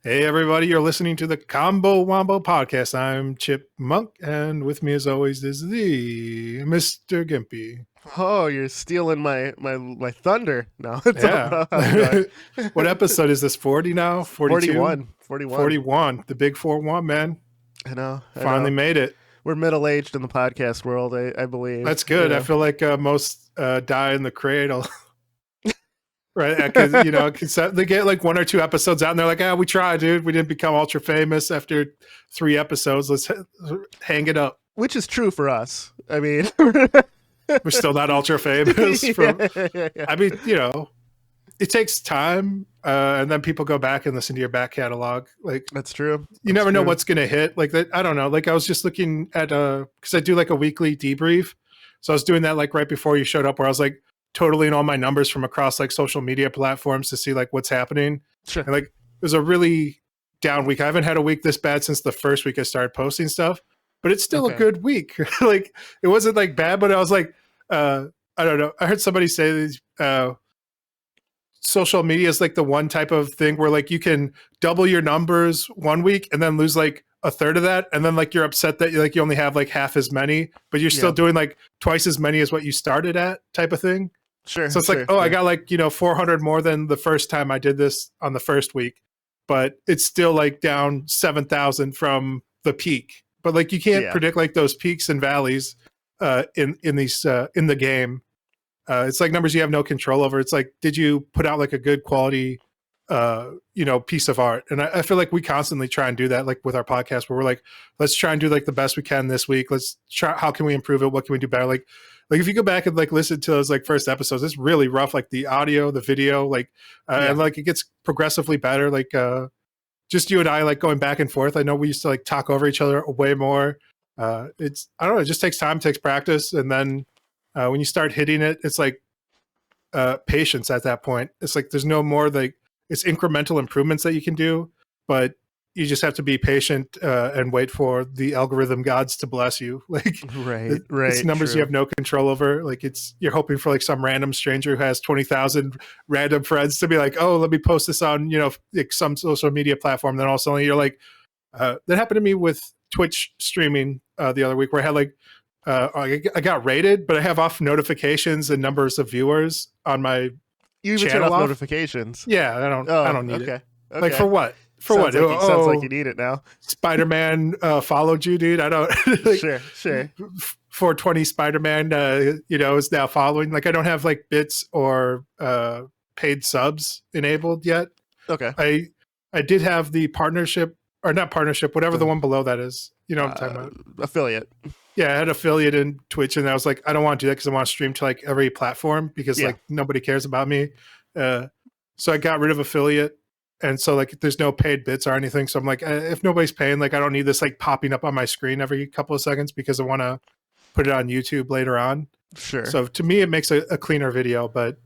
Hey everybody, you're listening to the Wombo podcast. I'm Chip Monk, and with me as always is the Mr. Gimpy. Oh, you're stealing my thunder. No, it's all, Yeah. bro. How's it going? What episode is this? 40 now? 42? 41. 41. 41. The big 4-1, man. I know. Finally made it. We're middle-aged in the podcast world, I believe. That's good. You I know? feel like most die in the cradle. Right? Because, they get like 1 or 2 episodes out and they're like, we tried, dude. We didn't become ultra famous after 3 episodes. Let's hang it up. Which is true for us. I mean... We're still not ultra famous. Yeah. I mean, it takes time, and then people go back and listen to your back catalog. Like That's true. You never know what's going to hit. Like that, I don't know. Like I was just looking at because I do like a weekly debrief, so I was doing that like right before you showed up, where I was like totaling all my numbers from across like social media platforms to see like what's happening. Sure. And like it was a really down week. I haven't had a week this bad since the first week I started posting stuff. But it's still a good week. Like it wasn't like bad, but I was like, I don't know. I heard somebody say social media is like the one type of thing where like you can double your numbers 1 week and then lose like a third of that, and then like you're upset that you only have like half as many, but you're still doing like twice as many as what you started at, type of thing. Sure. So it's like, I got like 400 more than the first time I did this on the first week, but it's still like down 7,000 from the peak. But like you can't predict like those peaks and valleys in the game. It's like numbers you have no control over. It's like, did you put out like a good quality piece of art? And I feel like we constantly try and do that, like with our podcast, where we're like, let's try and do like the best we can this week. Let's try, how can we improve it? What can we do better? Like if you go back and like listen to those like first episodes, it's really rough. Like the audio, the video, and like it gets progressively better. Like just you and I like going back and forth. I know we used to like talk over each other way more. I don't know. It just takes time, takes practice. And then when you start hitting it, it's like patience at that point. It's like, there's no more like it's incremental improvements that you can do, but you just have to be patient and wait for the algorithm gods to bless you. Like right. It's numbers true. you have no control over. Like you're hoping for like some random stranger who has 20,000 random friends to be like, oh, let me post this on, like some social media platform. Then all of a sudden you're like, that happened to me with Twitch streaming the other week, where I had like, I got rated, but I have off notifications and numbers of viewers on my You even turn off notifications. Yeah, I don't need it. Okay. Like for what? For sounds what? Like sounds like you need it now. Spider-Man followed you, dude. I don't. Like, sure. 420 Spider-Man, is now following. Like I don't have like bits or paid subs enabled yet. Okay. I did have the partnership, or not partnership, whatever the one below that is. You know what I'm talking about? Affiliate. Yeah, I had affiliate in Twitch, and I was like, I don't want to do that because I want to stream to like every platform because like nobody cares about me. So I got rid of affiliate. And so like there's no paid bits or anything. So I'm like, if nobody's paying, like I don't need this like popping up on my screen every couple of seconds because I want to put it on YouTube later on. Sure. So to me, it makes a cleaner video. But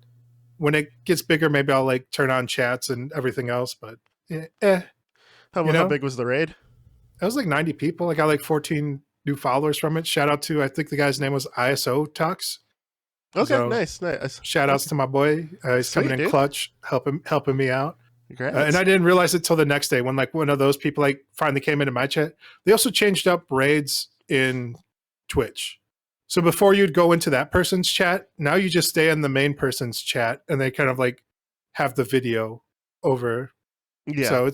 when it gets bigger, maybe I'll like turn on chats and everything else. But How big was the raid? It was like 90 people. I got like 14 new followers from it. Shout out to, I think the guy's name was ISO Tux. Okay, so nice. Shout outs to my boy. He's coming in clutch, helping me out. And I didn't realize it till the next day when like one of those people like finally came into my chat. They also changed up raids in Twitch. So before you'd go into that person's chat, now you just stay in the main person's chat and they kind of like have the video over. Yeah. So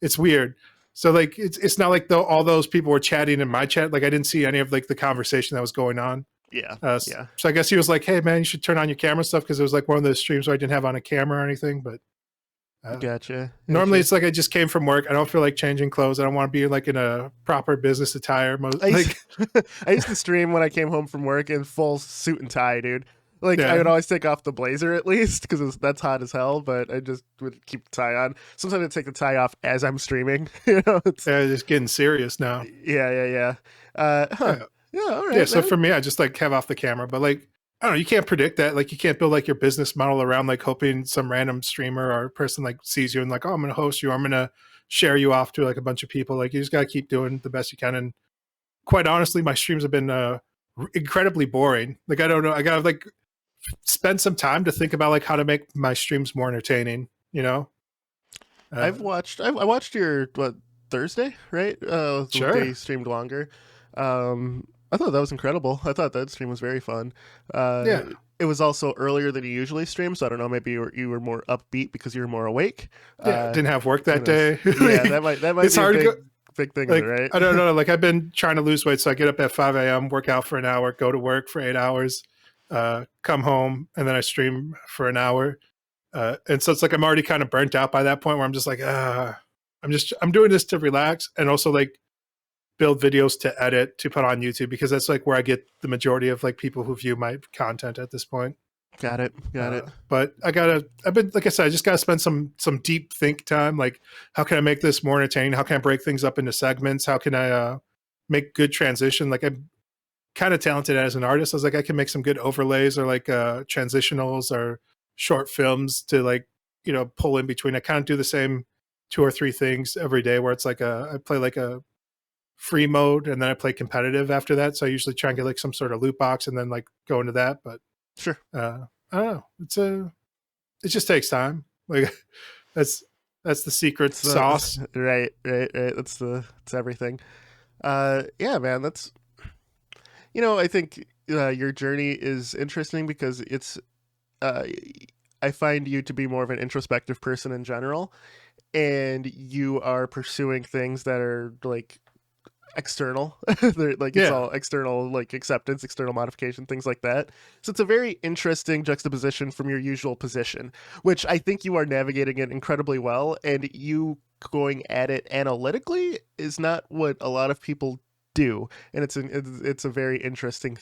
it's weird. So like it's not like all those people were chatting in my chat. Like I didn't see any of like the conversation that was going on. Yeah. So I guess he was like, "Hey man, you should turn on your camera stuff," because it was like one of those streams where I didn't have on a camera or anything. But gotcha. Normally it's like I just came from work. I don't feel like changing clothes. I don't want to be like in a proper business attire. I used to stream when I came home from work in full suit and tie, dude. Like I would always take off the blazer at least because that's hot as hell. But I just would keep the tie on. Sometimes I take the tie off as I'm streaming. Just getting serious now. Yeah. Yeah, all right. Yeah, so for me, I just like have off the camera, but like I don't know, you can't predict that. Like you can't build like your business model around like hoping some random streamer or person like sees you and like, oh, I'm gonna host you, I'm gonna share you off to like a bunch of people. Like you just gotta keep doing the best you can. And quite honestly, my streams have been incredibly boring. Like I don't know, I got like spend some time to think about like how to make my streams more entertaining. I watched your Thursday, right? The day Sure. you streamed longer. I thought that was incredible. I thought that stream was very fun. Yeah. It was also earlier than you usually stream, so I don't know. Maybe you were more upbeat because you were more awake. Yeah. Didn't have work that day. Yeah, that might it's be hard a to go. big thing, Like, right? I don't know. Like I've been trying to lose weight, so I get up at 5 a.m., work out for an hour, go to work for 8 hours, come home, and then I stream for an hour. And so it's like I'm already kind of burnt out by that point where I'm just like, I'm doing this to relax and also like build videos to edit to put on YouTube because that's like where I get the majority of like people who view my content at this point. Got it. But I've been, like I said, I just gotta spend some deep think time. Like, how can I make this more entertaining? How can I break things up into segments? How can I make good transition? Like I'm kind of talented as an artist. I was like, I can make some good overlays or like transitionals or short films to like, pull in between. I kind of do the same 2 or 3 things every day where it's like I play like a free mode and then I play competitive after that. So I usually try and get like some sort of loot box and then like go into that. But sure. I don't know. It just takes time. Like that's the secret sauce. Right. It's everything. Yeah, man, that's, I think your journey is interesting because it's, I find you to be more of an introspective person in general, and you are pursuing things that are like external. They're like, it's all external, like acceptance, external modification, things like that. So it's a very interesting juxtaposition from your usual position, which I think you are navigating it incredibly well, and you going at it analytically is not what a lot of people do, and it's a very interesting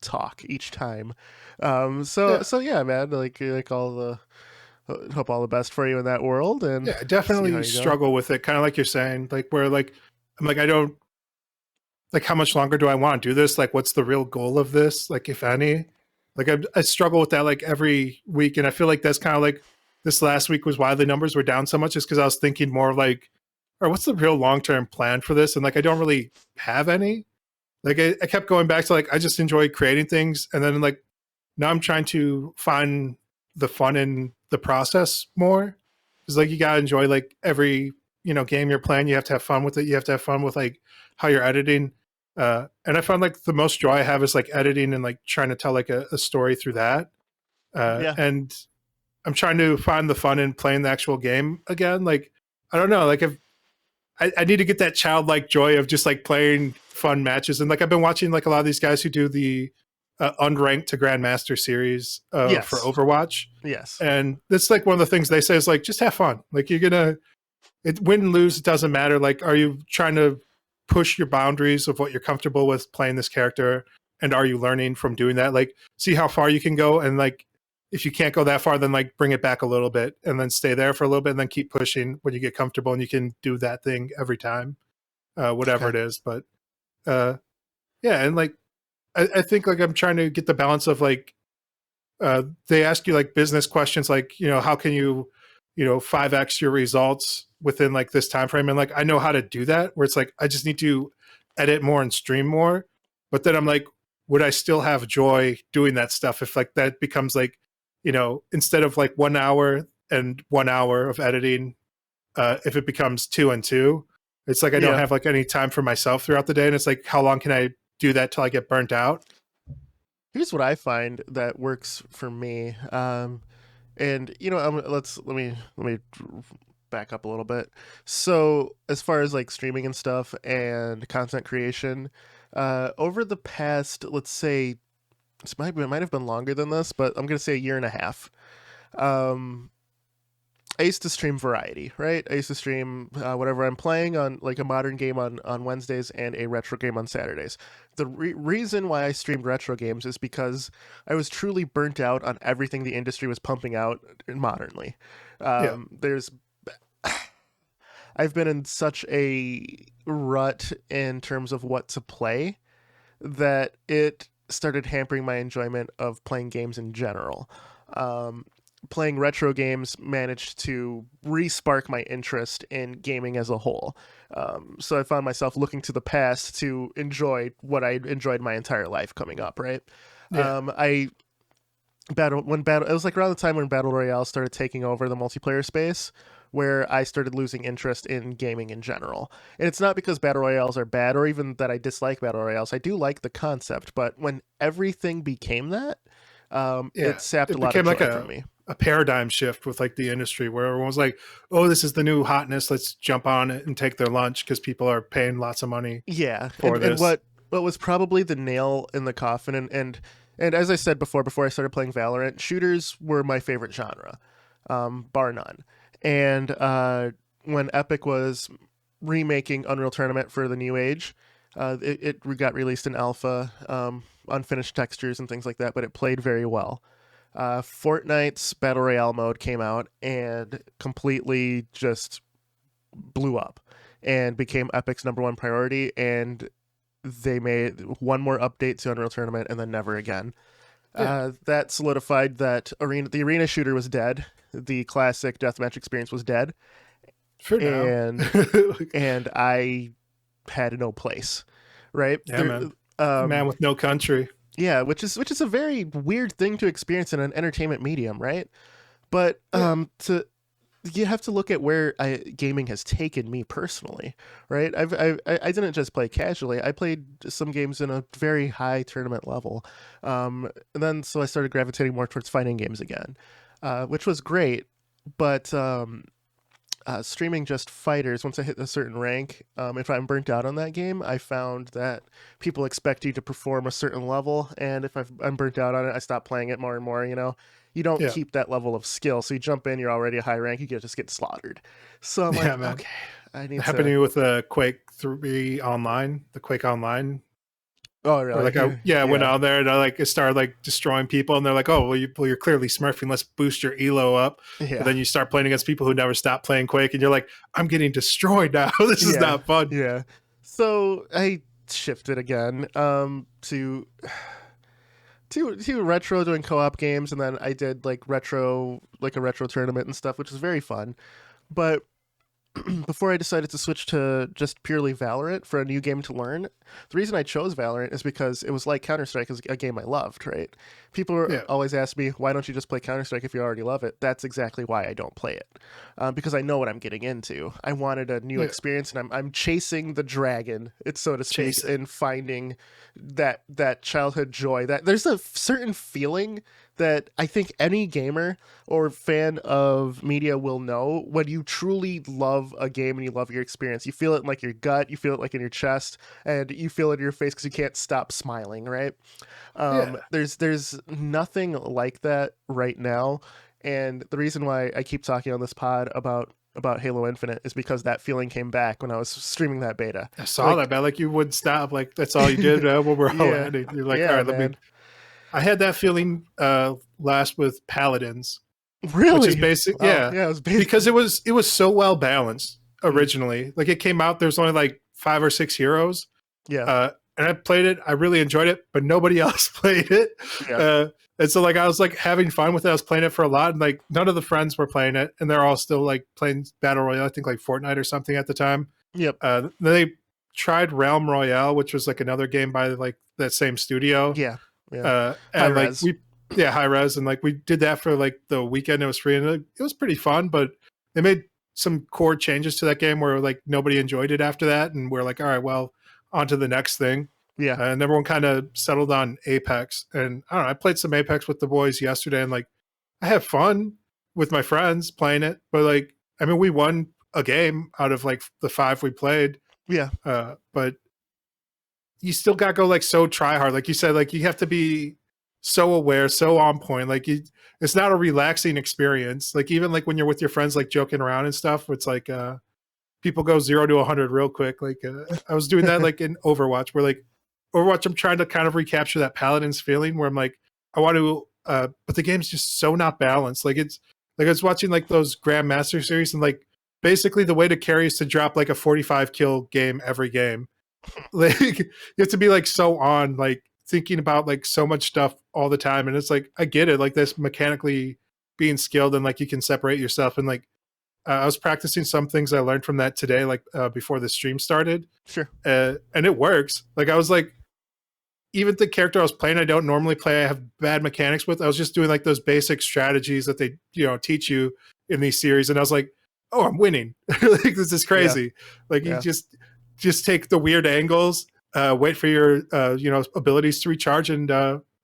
talk each time. So yeah, man, like all the hope all the best for you in that world. And I definitely struggle with it, kind of like you're saying, like where like I'm like I don't like how much longer do I want to do this? Like what's the real goal of this? Like if any, like I struggle with that like every week, and I feel like that's kind of like this last week was why the numbers were down so much, is because I was thinking more like, or what's the real long-term plan for this? And like I don't really have any. Like I kept going back to like I just enjoy creating things, and then like now I'm trying to find the fun in the process more. Because like you gotta enjoy like every game you're playing. You have to have fun with it. You have to have fun with like how you're editing. And I found like the most joy I have is like editing and like trying to tell like a story through that. And I'm trying to find the fun in playing the actual game again. Like I don't know, like if I need to get that childlike joy of just like playing fun matches. And like I've been watching like a lot of these guys who do the unranked to grandmaster series for Overwatch. Yes. And that's like one of the things they say is like just have fun. Like you're gonna win and lose, it doesn't matter. Like are you trying to push your boundaries of what you're comfortable with playing this character, and are you learning from doing that? Like see how far you can go, and like if you can't go that far, then like bring it back a little bit and then stay there for a little bit and then keep pushing when you get comfortable and you can do that thing every time, whatever it is. But and like I think like I'm trying to get the balance of like they ask you like business questions like how can you 5x your results within like this time frame, and like I know how to do that, where it's like I just need to edit more and stream more. But then I'm like, would I still have joy doing that stuff if like that becomes like instead of like 1 hour and 1 hour of editing, if it becomes 2 and 2, it's like I don't have like any time for myself throughout the day, and it's like how long can I do that till I get burnt out? Here's what I find that works for me. And let me back up a little bit. So as far as like streaming and stuff and content creation, over the past, let's say, it might have been longer than this, but I'm gonna say a year and a half. I used to stream variety, right? I used to stream whatever I'm playing on, like a modern game on Wednesdays and a retro game on Saturdays. The reason why I streamed retro games is because I was truly burnt out on everything the industry was pumping out modernly. I've been in such a rut in terms of what to play that it started hampering my enjoyment of playing games in general. Playing retro games managed to re-spark my interest in gaming as a whole. So I found myself looking to the past to enjoy what I enjoyed my entire life coming up, right? Yeah. Battle it was like around the time when Battle Royale started taking over the multiplayer space, where I started losing interest in gaming in general. And it's not because Battle Royales are bad or even that I dislike Battle Royales. I do like the concept, but when everything became that, Yeah, it sapped a it lot of became like joy from me. a paradigm shift with like the industry where everyone was like, "Oh, this is the new hotness. Let's jump on it and take their lunch because people are paying lots of money Yeah, for and this." what was probably the nail in the coffin, and as I said before I started playing Valorant, shooters were my favorite genre, bar none. And when Epic was remaking Unreal Tournament for the new age, it got released in alpha, unfinished textures and things like that, but it played very well. Fortnite's Battle Royale mode came out and completely just blew up and became Epic's number one priority. And they made one more update to Unreal Tournament and then never again. Yeah, That solidified that the arena shooter was dead. The classic deathmatch experience was dead, for now. and I had no place. Right Yeah, there, man. Man with no country. yeah, which is a very weird thing to experience in an entertainment medium, right? But Yeah, to you have to look at where gaming has taken me personally, right? I didn't just play casually. I played some games in a very high tournament level, and then so I started gravitating more towards fighting games again, which was great. But streaming just fighters, once I hit a certain rank, if I'm burnt out on that game, I found that people expect you to perform a certain level, and if I'm burnt out on it, I stop playing it more and more. You don't yeah, keep that level of skill, so you jump in, you're already a high rank, you just get slaughtered. So I'm yeah, like, man. okay, I It need happened to to. me with Quake 3 online, the Quake Online. Oh, Or like really? I went Yeah, out there and I started like destroying people, and they're like, "Oh, you're clearly smurfing. Let's boost your elo up." But yeah, then you start playing against people who never stop playing Quake, and you're like, "I'm getting destroyed now. This is yeah, not fun." yeah. So I shifted again to retro doing co-op games, and then I did like a retro tournament and stuff, which was very fun. But before I decided to switch to just purely Valorant for a new game to learn, the reason I chose Valorant is because it was like Counter Strike, is a game I loved. Right? People Yeah, always ask me, "Why don't you just play Counter Strike if you already love it?" That's exactly why I don't play it, because I know what I'm getting into. I wanted a new yeah, experience, and I'm chasing the dragon, it's so to speak, chase it. and finding that childhood joy. That there's a certain feeling that I think any gamer or fan of media will know when you truly love a game and you love your experience. You feel it in like your gut, you feel it like in your chest, and you feel it in your face because you can't stop smiling, right? Yeah, There's nothing like that right now, and the reason why I keep talking on this pod about Halo Infinite is because that feeling came back when I was streaming that beta. I saw that, Like, man. Like you wouldn't stop. Like that's all you did when we're all yeah, landing. You're like, "All yeah, right, let me." man, I had that feeling last with Paladins, which is really, basic. wow, Yeah, yeah, it was based, because it was so well balanced mm, originally. Like it came out, there's only like 5 or 6 heroes, yeah, and I played it. I really enjoyed it, but nobody else played it. yeah, Uh, and so like I was like having fun with it. I was playing it for a lot, and like none of the friends were playing it, and they're all still like playing battle royale. I think like Fortnite or something at the time. yep, Then they tried Realm Royale, which was like another game by like that same studio, yeah, yeah, high and like res, we yeah high res, and like we did that for like the weekend. It was free, and it was pretty fun, but they made some core changes to that game where like nobody enjoyed it after that, and we're like, all right, well, on to the next thing. yeah, And everyone kind of settled on Apex, and I don't know, I played some Apex with the boys yesterday, and like I had fun with my friends playing it, but like I mean we won a game out of like the 5 we played, yeah, but you still got to go like so try hard. Like you said, like you have to be so aware, so on point. Like it's not a relaxing experience. Like even like when you're with your friends, like joking around and stuff, it's like people go 0 to 100 real quick. Like I was doing that like in Overwatch, where like Overwatch, I'm trying to kind of recapture that Paladins feeling where I'm like, I want to, but the game's just so not balanced. Like it's like I was watching like those Grandmaster series, and like basically the way to carry is to drop like a 45 kill game every game. Like you have to be like so on, like thinking about like so much stuff all the time. And it's like I get it, like this mechanically being skilled, and like you can separate yourself. And like I was practicing some things I learned from that today, like before the stream started, sure, and it works. Like I was like even the character I was playing, I don't normally play. I have bad mechanics with. I was just doing like those basic strategies that they teach you in these series, and I was like, oh, I'm winning. Like this is crazy. Like you just take the weird angles, wait for your abilities to recharge, and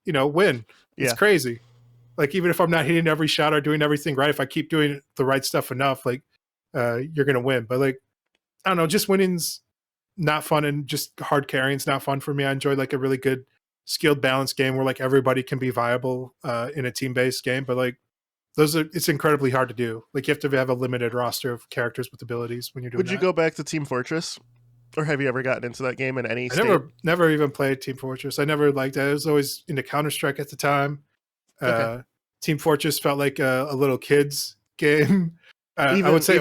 win. It's crazy. Like even if I'm not hitting every shot or doing everything right, if I keep doing the right stuff enough, like you're gonna win. But like I don't know, just winning's not fun, and just hard carrying's not fun for me. I enjoy like a really good skilled balanced game where like everybody can be viable in a team based game. But like it's incredibly hard to do. Like you have to have a limited roster of characters with abilities when you're doing. Would you go back to Team Fortress, or have you ever gotten into that game in any state? Never even played Team Fortress. I never liked that. I was always into Counter-Strike at the time. Okay. Team Fortress felt like a little kid's game. I would say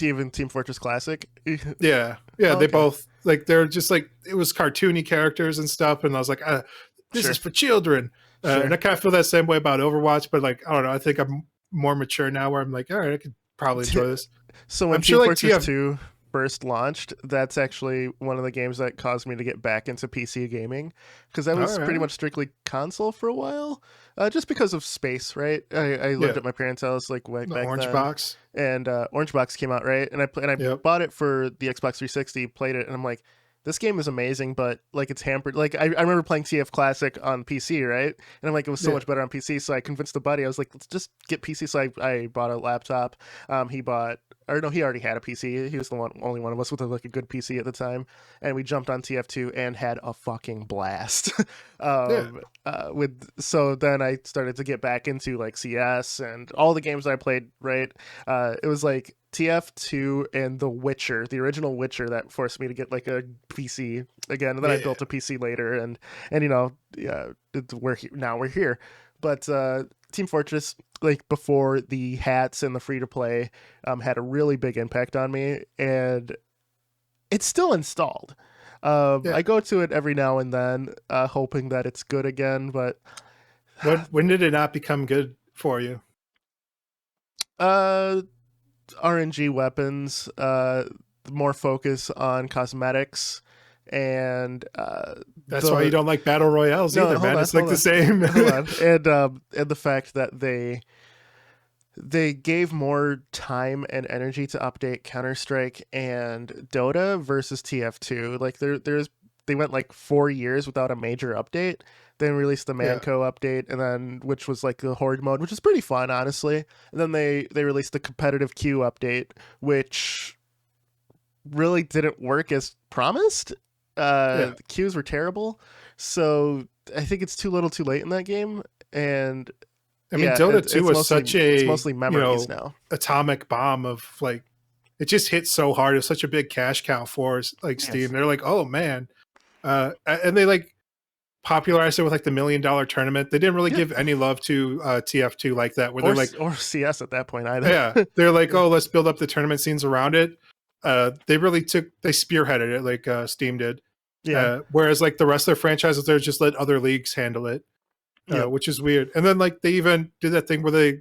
even Team Fortress Classic. Yeah, they both like they're just like it was cartoony characters and stuff, and I was like, this is for children. And I kind of feel that same way about Overwatch, but like I don't know, I think I'm more mature now, where I'm like, all right, I could probably enjoy this. So when Team Fortress 2 first launched, that's actually one of the games that caused me to get back into PC gaming, because I was pretty much strictly console for a while, just because of space, right? I lived at my parents' house like way back Orange then. Box. And Orange Box came out, right? And I bought it for the Xbox 360, played it, and I'm like, this game is amazing, but like it's hampered. Like I remember playing TF Classic on PC, right? And I'm like, it was so much better on PC. So I convinced the buddy. I was like, let's just get PC. So I bought a laptop. He already had a PC. He was the only one of us with like a good PC at the time. And we jumped on TF2 and had a fucking blast. So then I started to get back into like CS and all the games I played, right? It was like TF2 and The Witcher, the original Witcher, that forced me to get like a PC again. And then I built a PC later, and we're here. But Team Fortress, like before the hats and the free to play, had a really big impact on me, and it's still installed. I go to it every now and then, hoping that it's good again. But when did it not become good for you? RNG weapons, more focus on cosmetics, and that's why you don't like battle royales either, man. It's like the same. And the fact that they gave more time and energy to update Counter-Strike and Dota versus TF2. Like they went like 4 years without a major update. Then released the Manco update, and then which was like the Horde mode, which is pretty fun, honestly. And then they released the competitive queue update, which really didn't work as promised. The queues were terrible, so I think it's too little, too late in that game. And I mean, Dota 2 was it's mostly memories now. Atomic bomb of like, it just hit so hard. It was such a big cash cow for like Steam. They're like, oh man, and they like popularized it with like the $1 million tournament. They didn't really give any love to TF2 like that, where they're like, or CS at that point either. Yeah, they're like, oh, let's build up the tournament scenes around it. They spearheaded it like Steam did. Whereas like the rest of their franchises, they're just let other leagues handle it, which is weird. And then like they even did that thing where they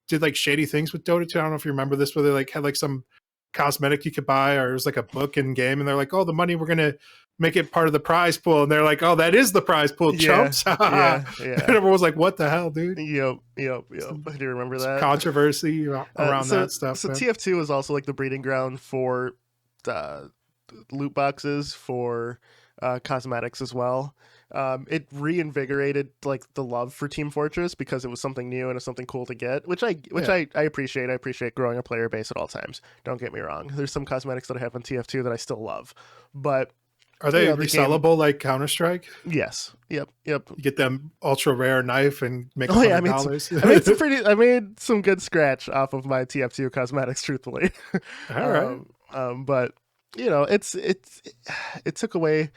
did like shady things with Dota 2. I don't know if you remember this, where they like had like some cosmetic you could buy, or it was like a book in game, and they're like, oh, the money, we're gonna make it part of the prize pool, and they're like, oh, that is the prize pool, chumps. And everyone was like, what the hell, dude? Yep. I do remember that controversy around that stuff. So TF2 is also like the breeding ground for loot boxes, for cosmetics as well. It reinvigorated like the love for Team Fortress, because it was something new and it's something cool to get, which I appreciate. I appreciate growing a player base at all times. Don't get me wrong. There's some cosmetics that I have on TF2 that I still love, but are they resellable like Counter-Strike? Yes. Yep. You get them ultra rare knife and make $100. I made some good scratch off of my TF2 cosmetics, truthfully. All right. But it took away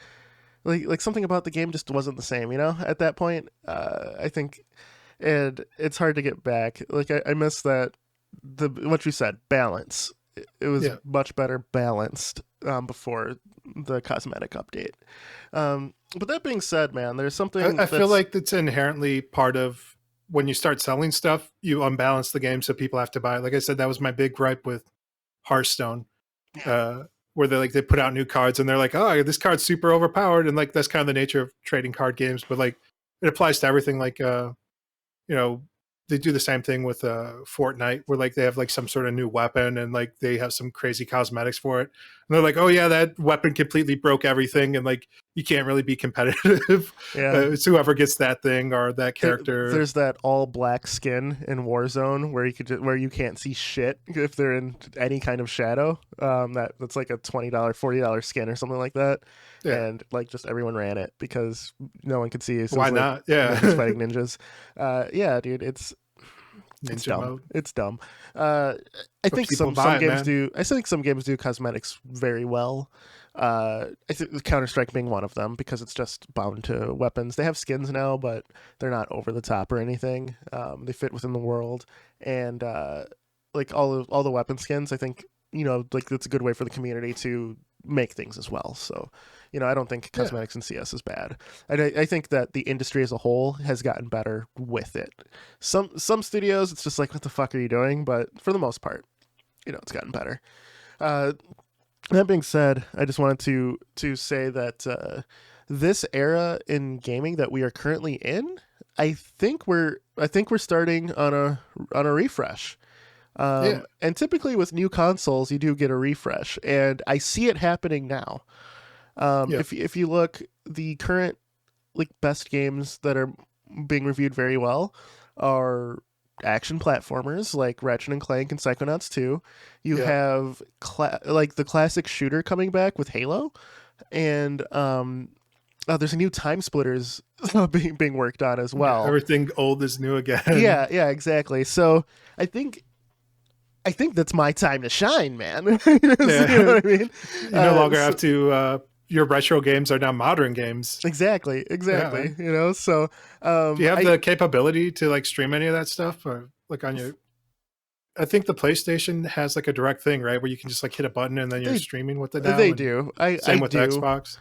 like something about the game just wasn't the same, at that point. I think, and it's hard to get back. Like I miss that, what you said, balance. It was much better balanced before the cosmetic update. But that being said, man, there's something I feel like that's inherently part of when you start selling stuff, you unbalance the game, so people have to buy it. Like I said, that was my big gripe with Hearthstone, where where they put out new cards and they're like, oh, this card's super overpowered, and like that's kind of the nature of trading card games, but like it applies to everything. Like you know, they do the same thing with Fortnite, where like they have like some sort of new weapon and like they have some crazy cosmetics for it, and they're like, oh yeah, that weapon completely broke everything, and like you can't really be competitive. Yeah, It's whoever gets that thing or that character. There's that all black skin in Warzone where where you can't see shit if they're in any kind of shadow. That's like a $20, $40 skin or something like that. Yeah. And like just everyone ran it because no one could see. So Why not? Yeah, ninjas fighting ninjas. Yeah, dude, it's ninja dumb. mode. It's dumb. I think some games do. I think some games do cosmetics very well. I think Counter-Strike being one of them because it's just bound to weapons. They have skins now, but they're not over the top or anything. They fit within the world, and like all the weapon skins, I think like it's a good way for the community to make things as well. So, I don't think cosmetics in CS is bad. I think that the industry as a whole has gotten better with it. Some studios, it's just like, what the fuck are you doing? But for the most part, it's gotten better. That being said, I just wanted to say that this era in gaming that we are currently in, I think we're starting on a refresh. And typically with new consoles, you do get a refresh, and I see it happening now. If you look, the current like best games that are being reviewed very well are action platformers like Ratchet and Clank and Psychonauts 2. You have like the classic shooter coming back with Halo, and there's a new Time Splitters being worked on as well. Everything old is new again. Yeah, exactly. So I think that's my time to shine, man. You know what I mean? You no longer have to. Your retro games are now modern games. Exactly. Yeah. So do you have the capability to like stream any of that stuff, or like on your? I think the PlayStation has like a direct thing, right, where you can just like hit a button and then you're streaming with it now. They do. Same with Xbox.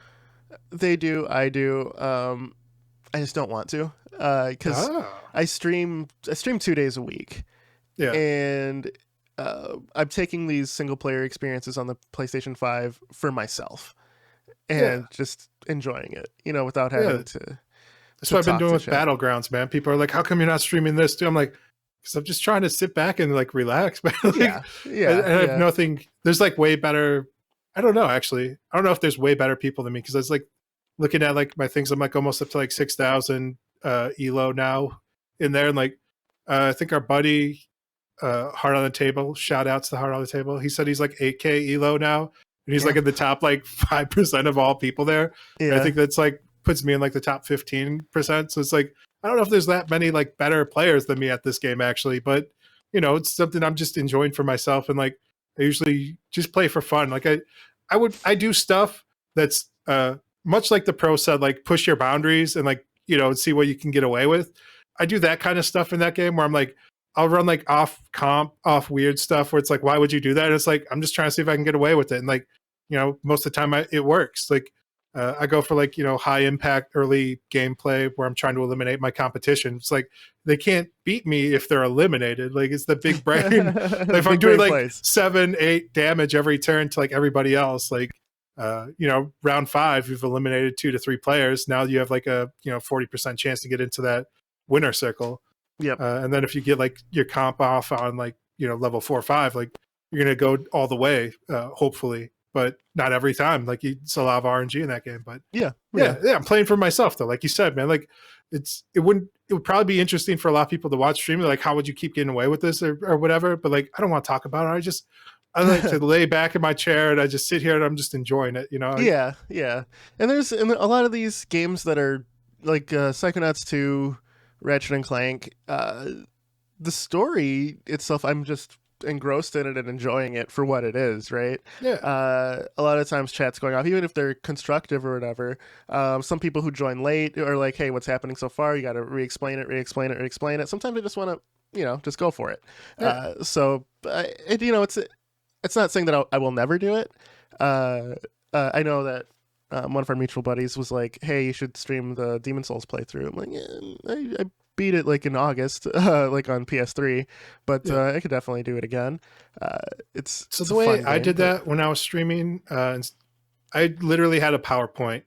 They do. I do. I just don't want to because I stream 2 days a week. Yeah. And I'm taking these single player experiences on the PlayStation 5 for myself and just enjoying it, without having to. That's what I've been doing with Battlegrounds, man. People are like, "How come you're not streaming this too?" I'm like, "Because I'm just trying to sit back and like relax." But like, I have nothing. There's like way better. I don't know. Actually, I don't know if there's way better people than me, because I was like looking at like my things. I'm like almost up to like 6,000 elo now in there, and like I think our buddy. Heart on the Table, shout outs to Heart on the Table. He said he's like 8K elo now, and he's like in the top like 5% of all people there. And I think that's like puts me in like the top 15%. So it's like I don't know if there's that many like better players than me at this game actually, but it's something I'm just enjoying for myself, and like I usually just play for fun. Like I do stuff that's much like the pro said, like push your boundaries and like see what you can get away with. I do that kind of stuff in that game where I'm like, I'll run like off weird stuff where it's like, why would you do that? And it's like, I'm just trying to see if I can get away with it. And like, most of the time it works. Like I go for like, high impact early gameplay where I'm trying to eliminate my competition. It's like, they can't beat me if they're eliminated. Like it's the big brain. Like, if I'm doing like 7-8 damage every turn to like everybody else, like, round 5, you've eliminated 2 to 3 players. Now you have like a, 40% chance to get into that winner circle. Yep. And then if you get like your comp off on like, level 4 or 5, like you're going to go all the way, hopefully, but not every time. Like it's a lot of RNG in that game, but yeah. I'm playing for myself though. Like you said, man, like it would probably be interesting for a lot of people to watch stream. Like, how would you keep getting away with this or whatever? But like, I don't want to talk about it. I like to lay back in my chair and I just sit here and I'm just enjoying it, Yeah. And there's a lot of these games that are like Psychonauts 2, Ratchet and Clank, the story itself, I'm just engrossed in it and enjoying it for what it is, right? Yeah. A lot of times chat's going off, even if they're constructive or whatever. Some people who join late are like, hey, what's happening so far? You got to re-explain it. Sometimes I just want to, just go for it. Yeah. It's not saying that I will never do it. I know that one of our mutual buddies was like, hey, you should stream the Demon Souls playthrough. I'm like, yeah, beat it like in August, like on PS3, but I could definitely do it again. It's the a way fun I game, did that when I was streaming, I literally had a PowerPoint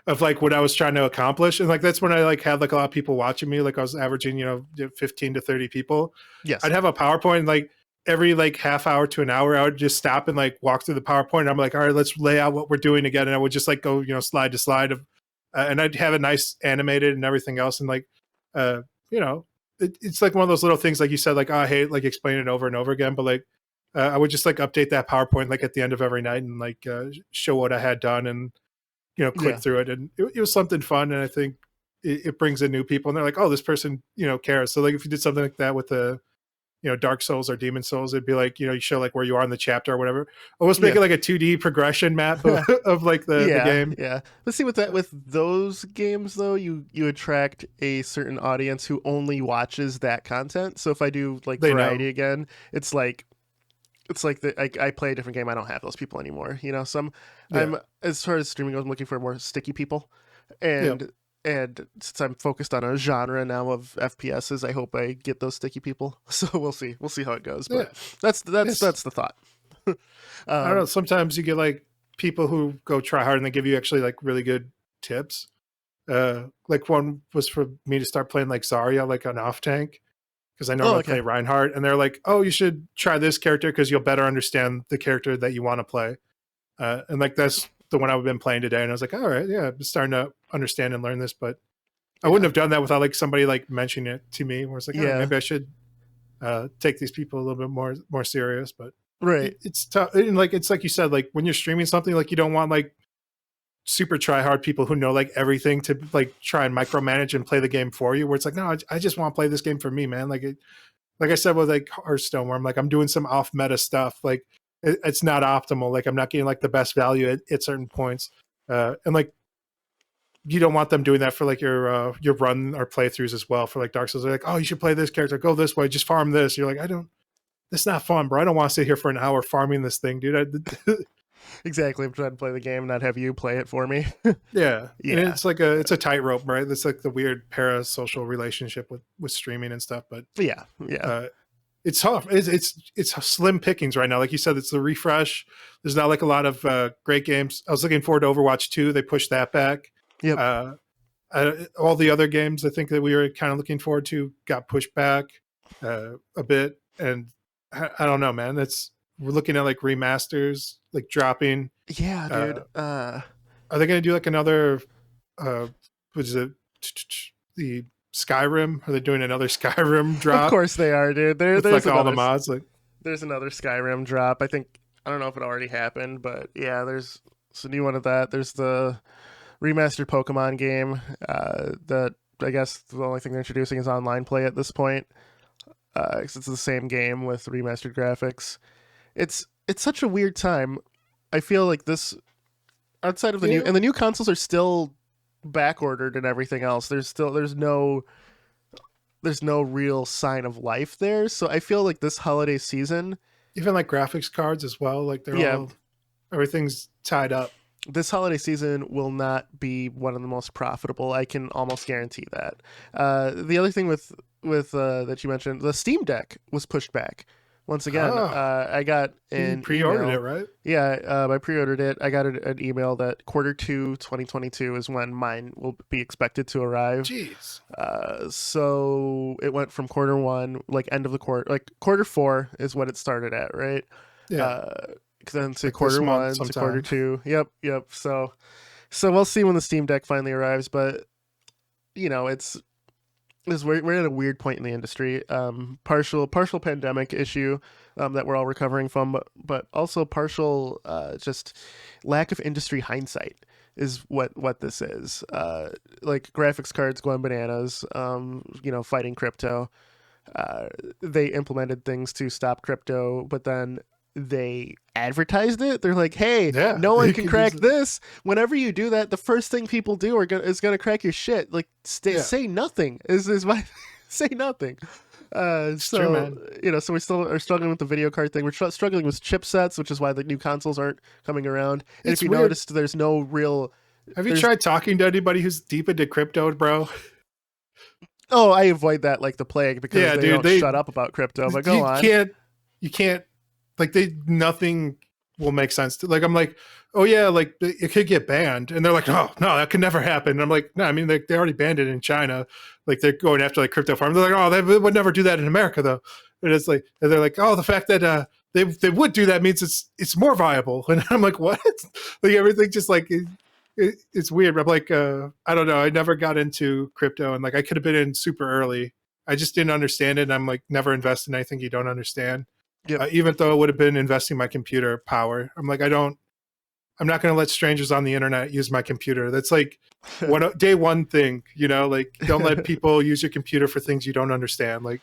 of like what I was trying to accomplish, and like that's when I like had like a lot of people watching me. Like I was averaging, 15 to 30 people. Yes. I'd have a PowerPoint, and like every like half hour to an hour, I would just stop and like walk through the PowerPoint. And I'm like, all right, let's lay out what we're doing again, and I would just like go, slide to slide of, and I'd have it nice animated and everything else, and like, uh, you know, it's like one of those little things, like you said, like, oh, I hate like explaining it over and over again, but like. I would just like update that PowerPoint like at the end of every night and like show what I had done and click through it, and it was something fun, and I think it brings in new people, and they're like, oh, this person cares. So like if you did something like that with the Dark Souls or Demon Souls, it'd be like you show like where you are in the chapter or whatever. Almost make it like a 2D progression map of like the game. Yeah. Let's see, with those games though, you attract a certain audience who only watches that content. So if I do like variety again, it's like I play a different game. I don't have those people anymore. So I'm as far as streaming goes, I'm looking for more sticky people, and since I'm focused on a genre now of FPSs, I hope I get those sticky people. So we'll see how it goes. But that's the thought. I don't know. Sometimes you get like people who go try hard and they give you actually like really good tips. Like one was for me to start playing like Zarya, like an off tank. Because I normally play Reinhardt, and they're like, oh, you should try this character because you'll better understand the character that you want to play. And like that's the one I've been playing today, and I was like, all right, I'm starting to understand and learn this, but I wouldn't have done that without like somebody like mentioning it to me, where it's like, oh, maybe I should take these people a little bit more serious. But it's tough, and like it's like you said, like when you're streaming something, like you don't want like super try hard people who know like everything to like try and micromanage and play the game for you, where it's like, no, I just want to play this game for me, man. Like like I said with like Hearthstone, where I'm like, I'm doing some off meta stuff, like it's not optimal, like I'm not getting like the best value at certain points, and like you don't want them doing that for like your run or playthroughs as well. For like Dark Souls, they're like, oh, you should play this character, go this way, just farm this. You're like, that's not fun, bro. I don't want to sit here for an hour farming this thing, dude. Exactly. I'm trying to play the game, not have you play it for me. Yeah. And it's like it's a tightrope, right? That's like the weird parasocial relationship with streaming and stuff. But it's tough. It's slim pickings right now. Like you said, it's the refresh. There's not like a lot of great games. I was looking forward to Overwatch 2. They pushed that back. Yep. All the other games I think that we were kind of looking forward to got pushed back a bit. And I don't know, man. We're looking at like remasters, like dropping. Yeah, dude. Are they going to do like another? What is it? The Skyrim? Are they doing another Skyrim drop? Of course they are, dude. There's like all the mods. Like, there's another Skyrim drop. I don't know if it already happened, but yeah, there's a new one of that. There's the remastered Pokemon game. That I guess the only thing they're introducing is online play at this point. Because it's the same game with remastered graphics. It's such a weird time. I feel like this, outside of the new consoles are still back ordered and everything else. There's no real sign of life there. So I feel like this holiday season, even like graphics cards as well, like everything's tied up. This holiday season will not be one of the most profitable. I can almost guarantee that. The other thing with that you mentioned, the Steam Deck was pushed back. Once again, I got an pre-ordered email. it, right? Yeah, I pre-ordered it. I got an email that Q2 2022 is when mine will be expected to arrive. Jeez. So it went from Q1, like end of the quarter, like Q4 is what it started at, right? Yeah. Then to like Q1 to Q2. Yep. So we'll see when the Steam Deck finally arrives, but we're at a weird point in the industry. Partial pandemic issue that we're all recovering from, but also partial just lack of industry hindsight is what this is. Like graphics cards going bananas, fighting crypto. They implemented things to stop crypto, but then they advertised it. They're like, hey, no one can crack this. Whenever you do that, the first thing people do is gonna crack your shit. Like say nothing is my say nothing. So true, man. So we still are struggling with the video card thing. We're struggling with chipsets, which is why the new consoles aren't coming around. And if you noticed, there's no real. Have you tried talking to anybody who's deep into crypto, bro? Oh, I avoid that like the plague because Yeah, they dude, don't shut up about crypto. But go you on. can't like nothing will make sense to, like, I'm like, oh yeah, like it could get banned, and they're like, oh no, that could never happen. And I'm like, no, I mean they already banned it in China, like they're going after like crypto farms. They're like, oh, they would never do that in America though. And it's like, and they're like, oh, the fact that they would do that means it's more viable. And I'm like, what? Like everything just like it's weird. I'm like, I don't know. I never got into crypto, and like I could have been in super early. I just didn't understand it. And I'm like, never invest in anything you don't understand. Yep. Even though it would have been investing my computer power, I'm like, I'm not going to let strangers on the internet use my computer. That's like day one thing, like don't let people use your computer for things you don't understand. Like,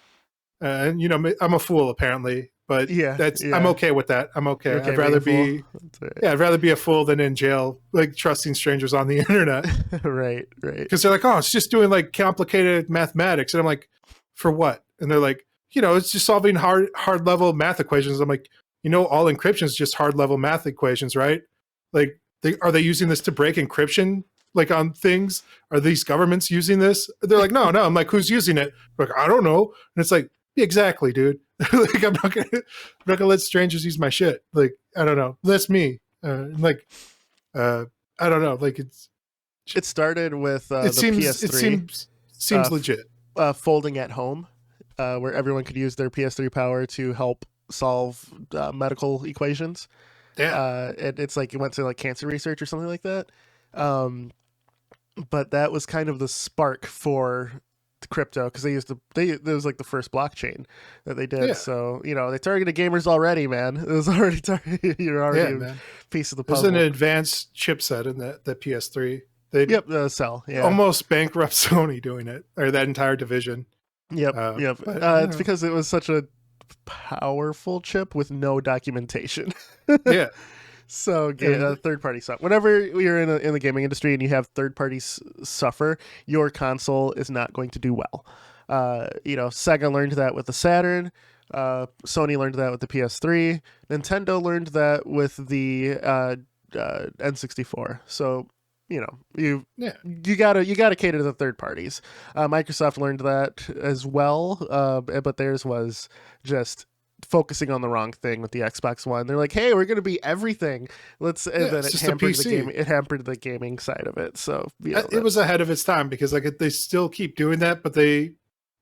and I'm a fool apparently, but I'm okay with that. I'm okay. I'd rather be a fool than in jail, like trusting strangers on the internet. Right. Because they're like, oh, it's just doing like complicated mathematics. And I'm like, for what? And they're like, it's just solving hard level math equations. I'm like, all encryption is just hard level math equations, right? Like, are they using this to break encryption, like on things? Are these governments using this? They're like, no. I'm like, who's using it? I'm like, I don't know. And it's like, yeah, exactly, dude. Like, I'm not gonna let strangers use my shit. Like, I don't know. That's me. I don't know. Like, it started with the PS3. It seems legit. Folding at home. Where everyone could use their PS3 power to help solve medical equations. Yeah. It's like it went to like cancer research or something like that. But that was kind of the spark for crypto because it was like the first blockchain that they did. Yeah. So, they targeted gamers already, man. It was already you're already a piece of the puzzle. There's an advanced chipset in the PS3. The cell. Yeah. Almost bankrupt Sony doing it, or that entire division. Yep. It's because it was such a powerful chip with no documentation. Yeah. So third party stuff. Whenever you're in the gaming industry and you have third parties suffer, your console is not going to do well. Sega learned that with the Saturn. Sony learned that with the PS3. Nintendo learned that with the N64. So you gotta cater to the third parties. Microsoft learned that as well, but theirs was just focusing on the wrong thing with the Xbox One. They're like, hey, we're gonna be everything. And then it hampered the gaming side of it. So it was ahead of its time because like they still keep doing that, but they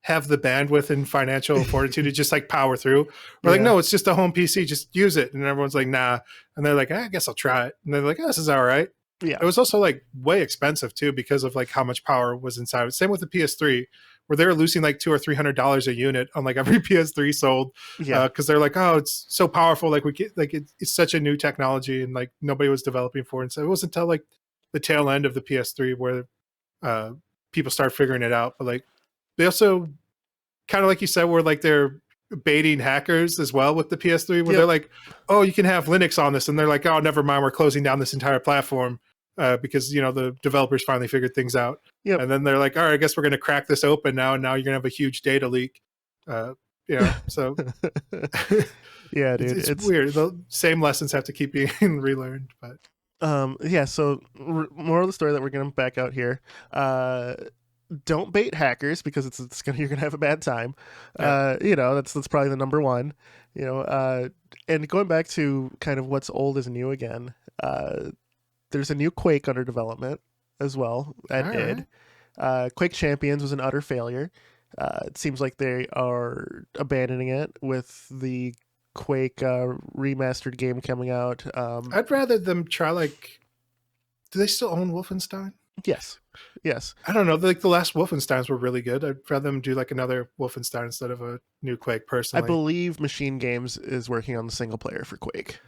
have the bandwidth and financial fortitude to just like power through. We're like, no, it's just a home PC, just use it. And everyone's like, nah. And they're like, I guess I'll try it. And they're like, this is all right. Yeah. It was also like way expensive too because of like how much power was inside. Same with the PS3, where they were losing like $200 or $300 a unit on like every PS3 sold. Yeah. Because they're like, oh, it's so powerful. Like it's such a new technology, and like nobody was developing for it. And so it wasn't until like the tail end of the PS3 where people start figuring it out. But like they also kind of like you said, were like they're baiting hackers as well with the PS3, where they're like, oh, you can have Linux on this, and they're like, oh, never mind, we're closing down this entire platform because the developers finally figured things out. And then they're like, all right, I guess we're going to crack this open now, and now you're going to have a huge data leak. So yeah, dude, it's weird. The same lessons have to keep being relearned. But so more of the story that we're going to back out here. Don't bait hackers because you're gonna have a bad time. That's probably the number one. And going back to kind of what's old is new again. There's a new Quake under development as well at id. Quake Champions was an utter failure. It seems like they are abandoning it with the Quake remastered game coming out. I'd rather them try like. Do they still own Wolfenstein? Yes. I don't know. Like the last Wolfensteins were really good. I'd rather them do like another Wolfenstein instead of a new Quake. Personally, I believe Machine Games is working on the single player for Quake.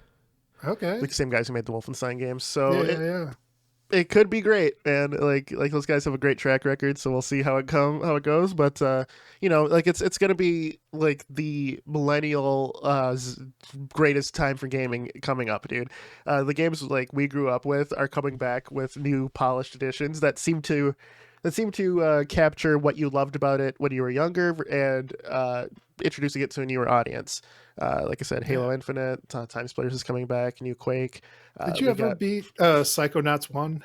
Okay, like the same guys who made the Wolfenstein games. So it could be great, and like those guys have a great track record. So we'll see how it goes. But it's gonna be like the millennial greatest time for gaming coming up, dude. The games like we grew up with are coming back with new polished editions that seem to capture what you loved about it when you were younger and introducing it to a newer audience. Like I said, Halo Infinite, Time Splitters is coming back, new Quake. Did you ever beat Psychonauts 1?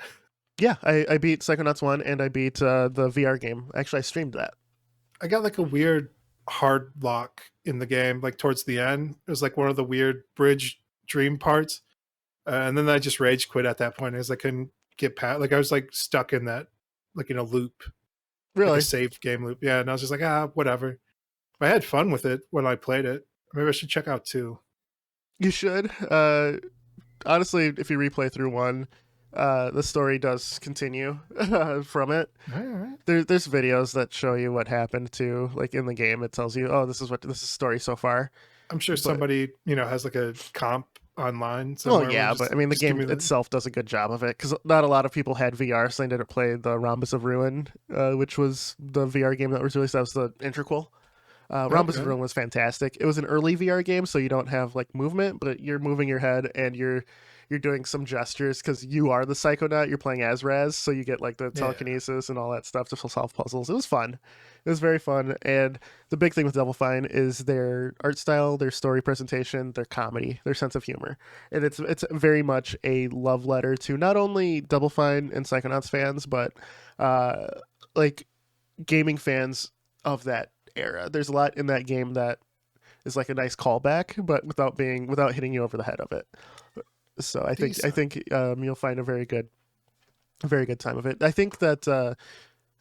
Yeah, I beat Psychonauts 1 and I beat the VR game. Actually, I streamed that. I got like a weird hard lock in the game, like towards the end. It was like one of the weird bridge dream parts. And then I just rage quit at that point as I couldn't get past, like I was like stuck in that, like in a loop, like a Really? save game loop. Yeah. And I was just like, whatever. I had fun with it when I played it. Maybe I should check out two. You should. Honestly, if you replay through one, the story does continue from it. All right. There's videos that show you what happened to, like, in the game. It tells you, oh, this is story so far. I'm sure But somebody, has like a comp online well, somewhere where yeah, but I mean, the just give game me the. itself does a good job of it because not a lot of people had VR, so they didn't play the Rhombus of Ruin, which was the VR game that was released. That was the integral. Rhombus of Okay. Ruin was fantastic. It was an early VR game, so you don't have like movement, but you're moving your head and you're doing some gestures because you are the Psychonaut. You're playing as Raz, so you get like the Yeah. telekinesis and all that stuff to solve puzzles. It was fun. It was very fun. And the big thing with Double Fine is their art style, their story presentation, their comedy, their sense of humor, and it's very much a love letter to not only Double Fine and Psychonauts fans, but uh, like gaming fans of that era. There's a lot in that game that is like a nice callback, but without hitting you over the head of it. So I Decent. think you'll find a very good time of it. I think that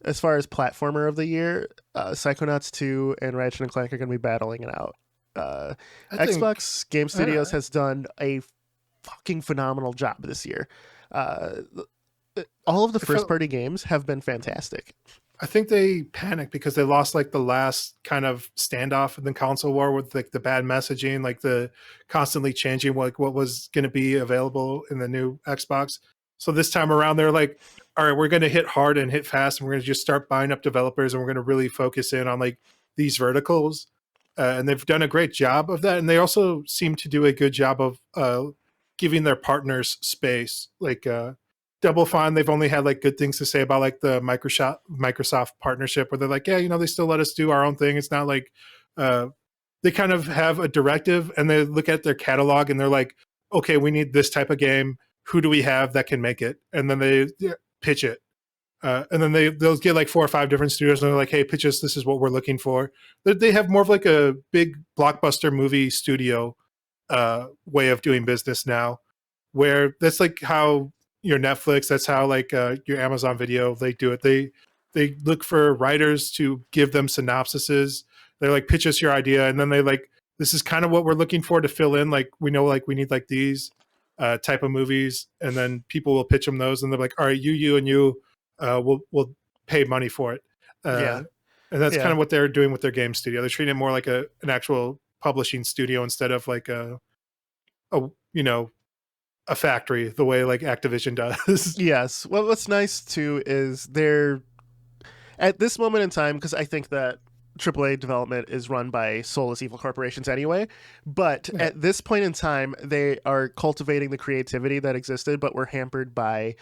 as far as platformer of the year, Psychonauts 2 and Ratchet and Clank are going to be battling it out. I think. Xbox Game All Studios right. has done a fucking phenomenal job this year. All of the It first felt. party games have been fantastic. I think they panicked because they lost like the last kind of standoff in the console war with like the bad messaging, like the constantly changing like what was going to be available in the new Xbox. So this time around, they're like, all right, we're going to hit hard and hit fast, and we're going to just start buying up developers, and we're going to really focus in on like these verticals. And they've done a great job of that, and they also seem to do a good job of giving their partners space. Like Double Fine, they've only had like good things to say about like the Microsoft partnership, where they're like, yeah, they still let us do our own thing. It's not like uh, they kind of have a directive, and they look at their catalog and they're like, okay, we need this type of game. Who do we have that can make it? And then they pitch it. And then they'll get like 4 or 5 different studios, and they're like, "Hey, pitch us. This is what we're looking for." They have more of like a big blockbuster movie studio way of doing business now, where that's like how your Netflix, that's how like your Amazon Video, they do it. They look for writers to give them synopsises. They're like, pitch us your idea, and then they like, this is kind of what we're looking for to fill in. Like we know like we need like these type of movies, and then people will pitch them those, and they're like, all right, you, and you, we'll pay money for it. Yeah, And that's kind yeah. of what they're doing with their game studio. They're treating it more like an actual publishing studio instead of like a a factory the way like Activision does. Yes. Well, what's nice too is they're at this moment in time, because I think that AAA development is run by soulless evil corporations anyway. But Yeah, at this point in time, they are cultivating the creativity that existed, but were hampered by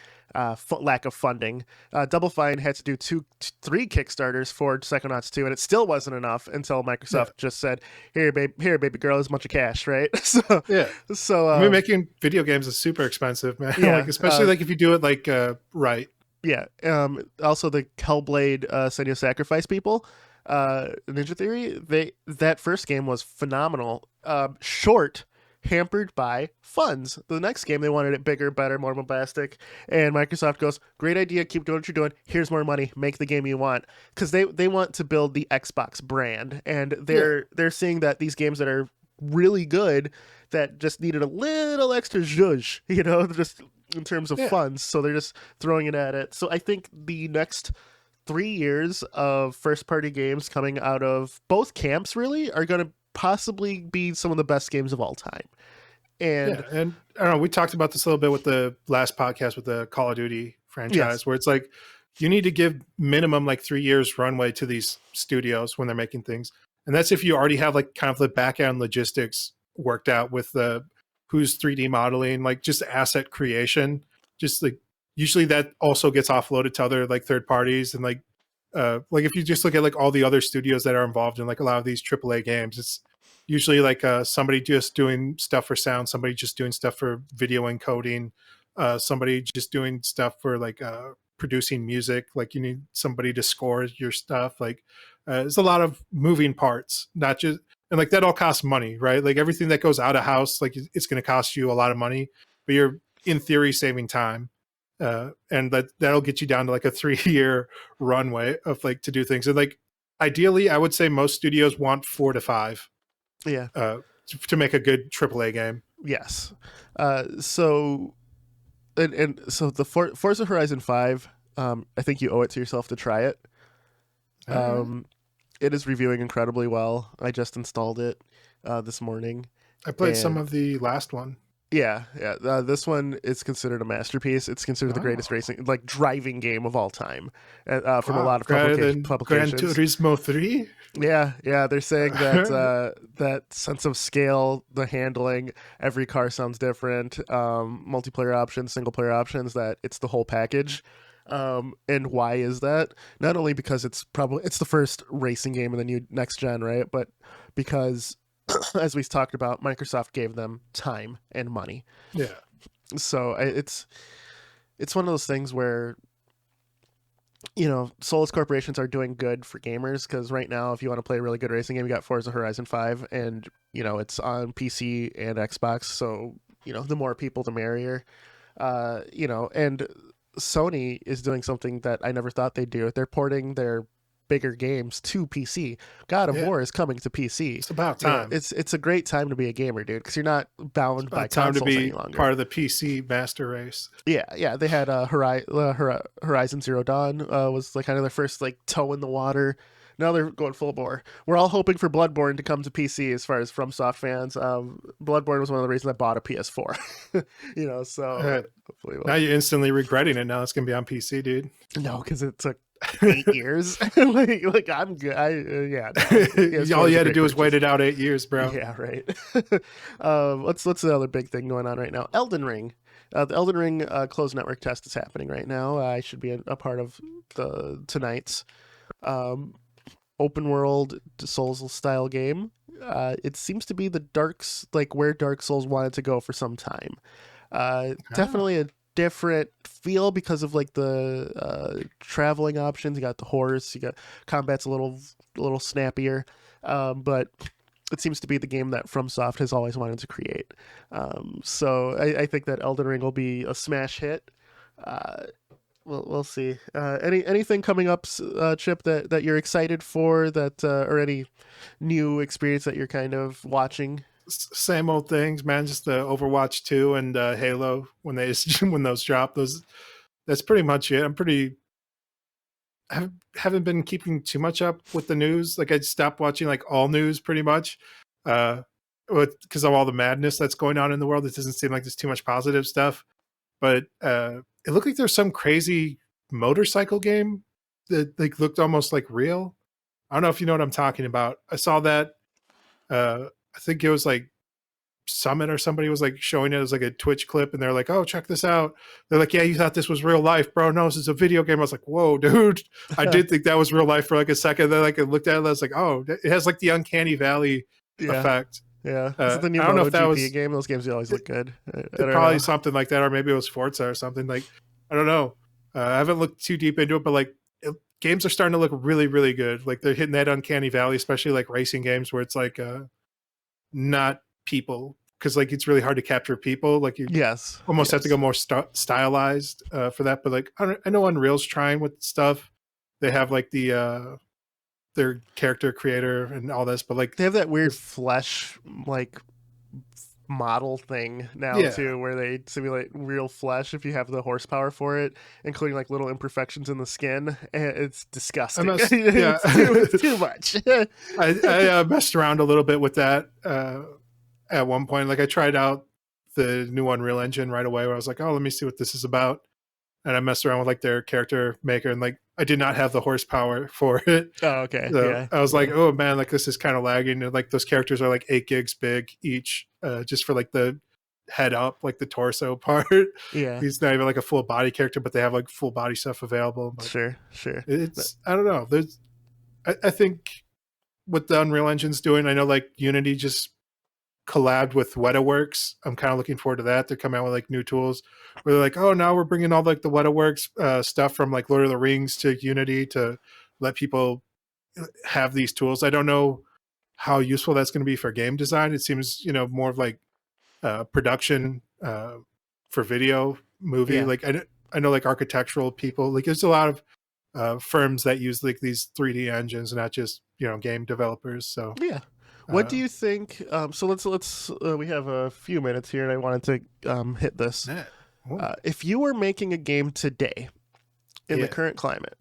lack of funding. Double Fine had to do three Kickstarters for Psychonauts 2, and it still wasn't enough until yeah, Microsoft just said, here, baby girl, is a bunch of cash, right? so, yeah. so I mean, making video games is super expensive, man. Like yeah. especially like if you do it like right. Yeah. Also, the Hellblade Senua Sacrifice people, Ninja Theory. That first game was phenomenal. Short, hampered by funds. The next game they wanted it bigger, better, more bombastic, and Microsoft goes, "Great idea. Keep doing what you're doing. Here's more money. Make the game you want." Because they want to build the Xbox brand, and Yeah, they're seeing that these games that are really good that just needed a little extra zhuzh, just in terms of yeah, funds. So they're just throwing it at it. So I think the next 3 years of first party games coming out of both camps really are going to possibly be some of the best games of all time. yeah. And And I don't know. We talked about this a little bit with the last podcast with the Call of Duty yes, franchise, where it's like you need to give minimum like 3 years runway to these studios when they're making things, and that's if you already have like kind of the back end logistics worked out with the who's 3D modeling, like just asset creation, just like usually that also gets offloaded to other like third parties, and like if you just look at like all the other studios that are involved in like a lot of these AAA games, it's usually like somebody just doing stuff for sound, somebody just doing stuff for video encoding, somebody just doing stuff for like producing music. Like you need somebody to score your stuff. Like there's a lot of moving parts, not just, and like that all costs money, right? Like everything that goes out of house, like it's going to cost you a lot of money, but you're in theory saving time. And that'll get you down to like a 3-year runway of like to do things. And like ideally, I would say most studios want 4 to 5. Yeah. To make a good AAA game. Yes. So so the Forza Horizon 5, I think you owe it to yourself to try it. It is reviewing incredibly well. I just installed it this morning. I played some of the last one. Yeah. This one is considered a masterpiece. It's considered the greatest racing, like driving game of all time, from a lot of publications. Gran Turismo 3. Yeah. They're saying that that sense of scale, the handling, every car sounds different, multiplayer options, single player options. That it's the whole package. And why is that? Not only because it's the first racing game in the new next gen, right? But because as we talked about, Microsoft gave them time and money. Yeah. So it's one of those things where, soulless corporations are doing good for gamers, because right now, if you want to play a really good racing game, you got Forza Horizon 5, and, it's on PC and Xbox. So, the more people, the merrier. And Sony is doing something that I never thought they'd do. They're porting their bigger games to PC. God of War is coming to PC. It's about time. It's a great time to be a gamer, dude, because you're not bound by consoles any longer. Part of the PC master race. Yeah. They had Horizon Zero Dawn was like kind of their first like toe in the water. Now they're going full bore. We're all hoping for Bloodborne to come to PC as far as FromSoft fans. Bloodborne was one of the reasons I bought a PS4. So hopefully now you're instantly regretting it. Now it's going to be on PC, dude. No, because it took 8 years. like I'm good. All you had to do was wait it out 8 years, bro. Yeah, right. What's the other big thing going on right now? Elden Ring. The Elden Ring closed network test is happening right now. I should be a part of tonight's open world Souls style game. It seems to be where Dark Souls wanted to go for some time. Definitely a different feel because of like the traveling options. You got the horse, you got combat's a little snappier, but it seems to be the game that FromSoft has always wanted to create. So I think that Elden Ring will be a smash hit. We'll see. Anything coming up, Chip, that you're excited for, that or any new experience that you're kind of watching? Same old things, man. Just the Overwatch 2 and Halo when those drop. That's pretty much it. I haven't been keeping too much up with the news. Like I stopped watching like all news pretty much, because of all the madness that's going on in the world. It doesn't seem like there's too much positive stuff. But it looked like there's some crazy motorcycle game that like looked almost like real. I don't know if you know what I'm talking about. I saw that. I think it was like Summit or somebody was like showing it as like a Twitch clip, and they're like, "Oh, check this out." They're like, "Yeah, you thought this was real life, bro? No, this is a video game." I was like, "Whoa, dude!" I did think that was real life for like a second. Then like I looked at it, I was like, "Oh, it has like the Uncanny Valley effect." Yeah, this is the new MotoGP game. Those games always look good. Probably something like that, or maybe it was Forza or something. Like I don't know. I haven't looked too deep into it, but like games are starting to look really, really good. Like they're hitting that Uncanny Valley, especially like racing games where it's like not people, because like it's really hard to capture people. Like you almost have to go more stylized for that. But like I know Unreal's trying with stuff. They have like the their character creator and all this, but like they have that weird flesh like model thing now too, where they simulate real flesh if you have the horsepower for it, including like little imperfections in the skin. It's disgusting. It's too much. I messed around a little bit with that at one point. Like I tried out the new Unreal Engine right away, where I was like, oh, let me see what this is about. And I messed around with like their character maker, and like I did not have the horsepower for it. Oh, okay. So I was like, oh man, like this is kind of lagging. And like those characters are like 8 gigs big each, just for like the head up, like the torso part. Yeah. He's not even like a full body character, but they have like full body stuff available. But sure. It's I don't know. I think what the Unreal Engine's doing, I know like Unity just collabed with WetaWorks. I'm kind of looking forward to that. They're coming out with like new tools where they're like, oh, now we're bringing all like the WetaWorks stuff from like Lord of the Rings to Unity to let people have these tools. I don't know how useful that's going to be for game design. It seems, more of like production for video, movie. Yeah. Like I know like architectural people. Like there's a lot of firms that use like these 3D engines, not just game developers. So Yeah. What do uh, you think? So let's we have a few minutes here, and I wanted to hit this. yeah, oh, If you were making a game today in the yeah. current climate,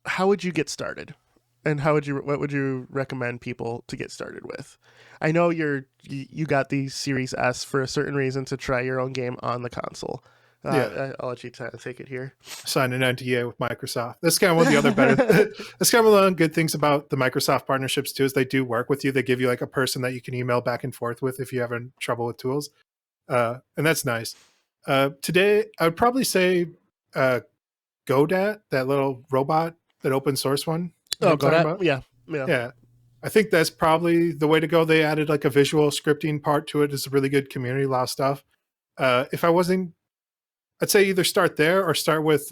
how would you get started? And what would you recommend people to get started with? I know you got the Series S for a certain reason to try your own game on the console. Yeah. I'll let you take it here. Sign an NDA with Microsoft. That's kind of one of the other better. That's kind of one of the good things about the Microsoft partnerships too. Is they do work with you. They give you like a person that you can email back and forth with if you're having trouble with tools, and that's nice. Today, I would probably say Godat, that little robot, that open source one. You know Oh, what I'm talking Godot. about? Yeah, yeah, Yeah. I think that's probably the way to go. They added like a visual scripting part to it. It's a really good community, a lot of stuff. If I wasn't, I'd say either start there or start with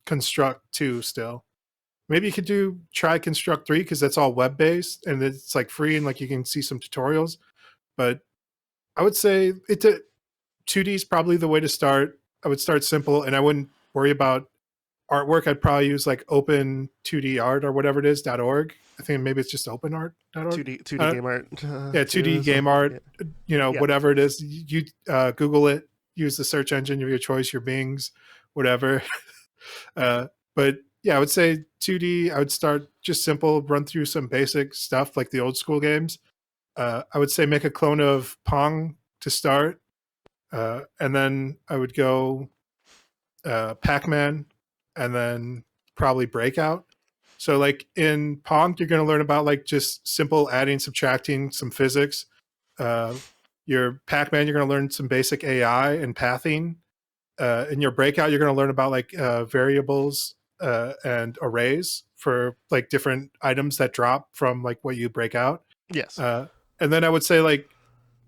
Construct 2 still. Maybe you could try Construct 3 because that's all web based and it's like free and like you can see some tutorials. But I would say 2D is probably the way to start. I would start simple and I wouldn't worry about artwork. I'd probably use like open 2D art or whatever it is .org. I think maybe it's just openart.org. 2D game art. Yeah, 2D game art. Yeah. Whatever it is, you Google it. Use the search engine of your choice, your Bings, whatever. But yeah, I would say 2D. I would start just simple, run through some basic stuff like the old school games. I would say make a clone of Pong to start, and then I would go Pac-Man, and then probably Breakout. So like in Pong, you're going to learn about like just simple adding, subtracting, some physics. Your Pac-Man, you're going to learn some basic AI and pathing. In your Breakout, you're going to learn about like variables and arrays for like different items that drop from like what you break out. Yes. And then I would say like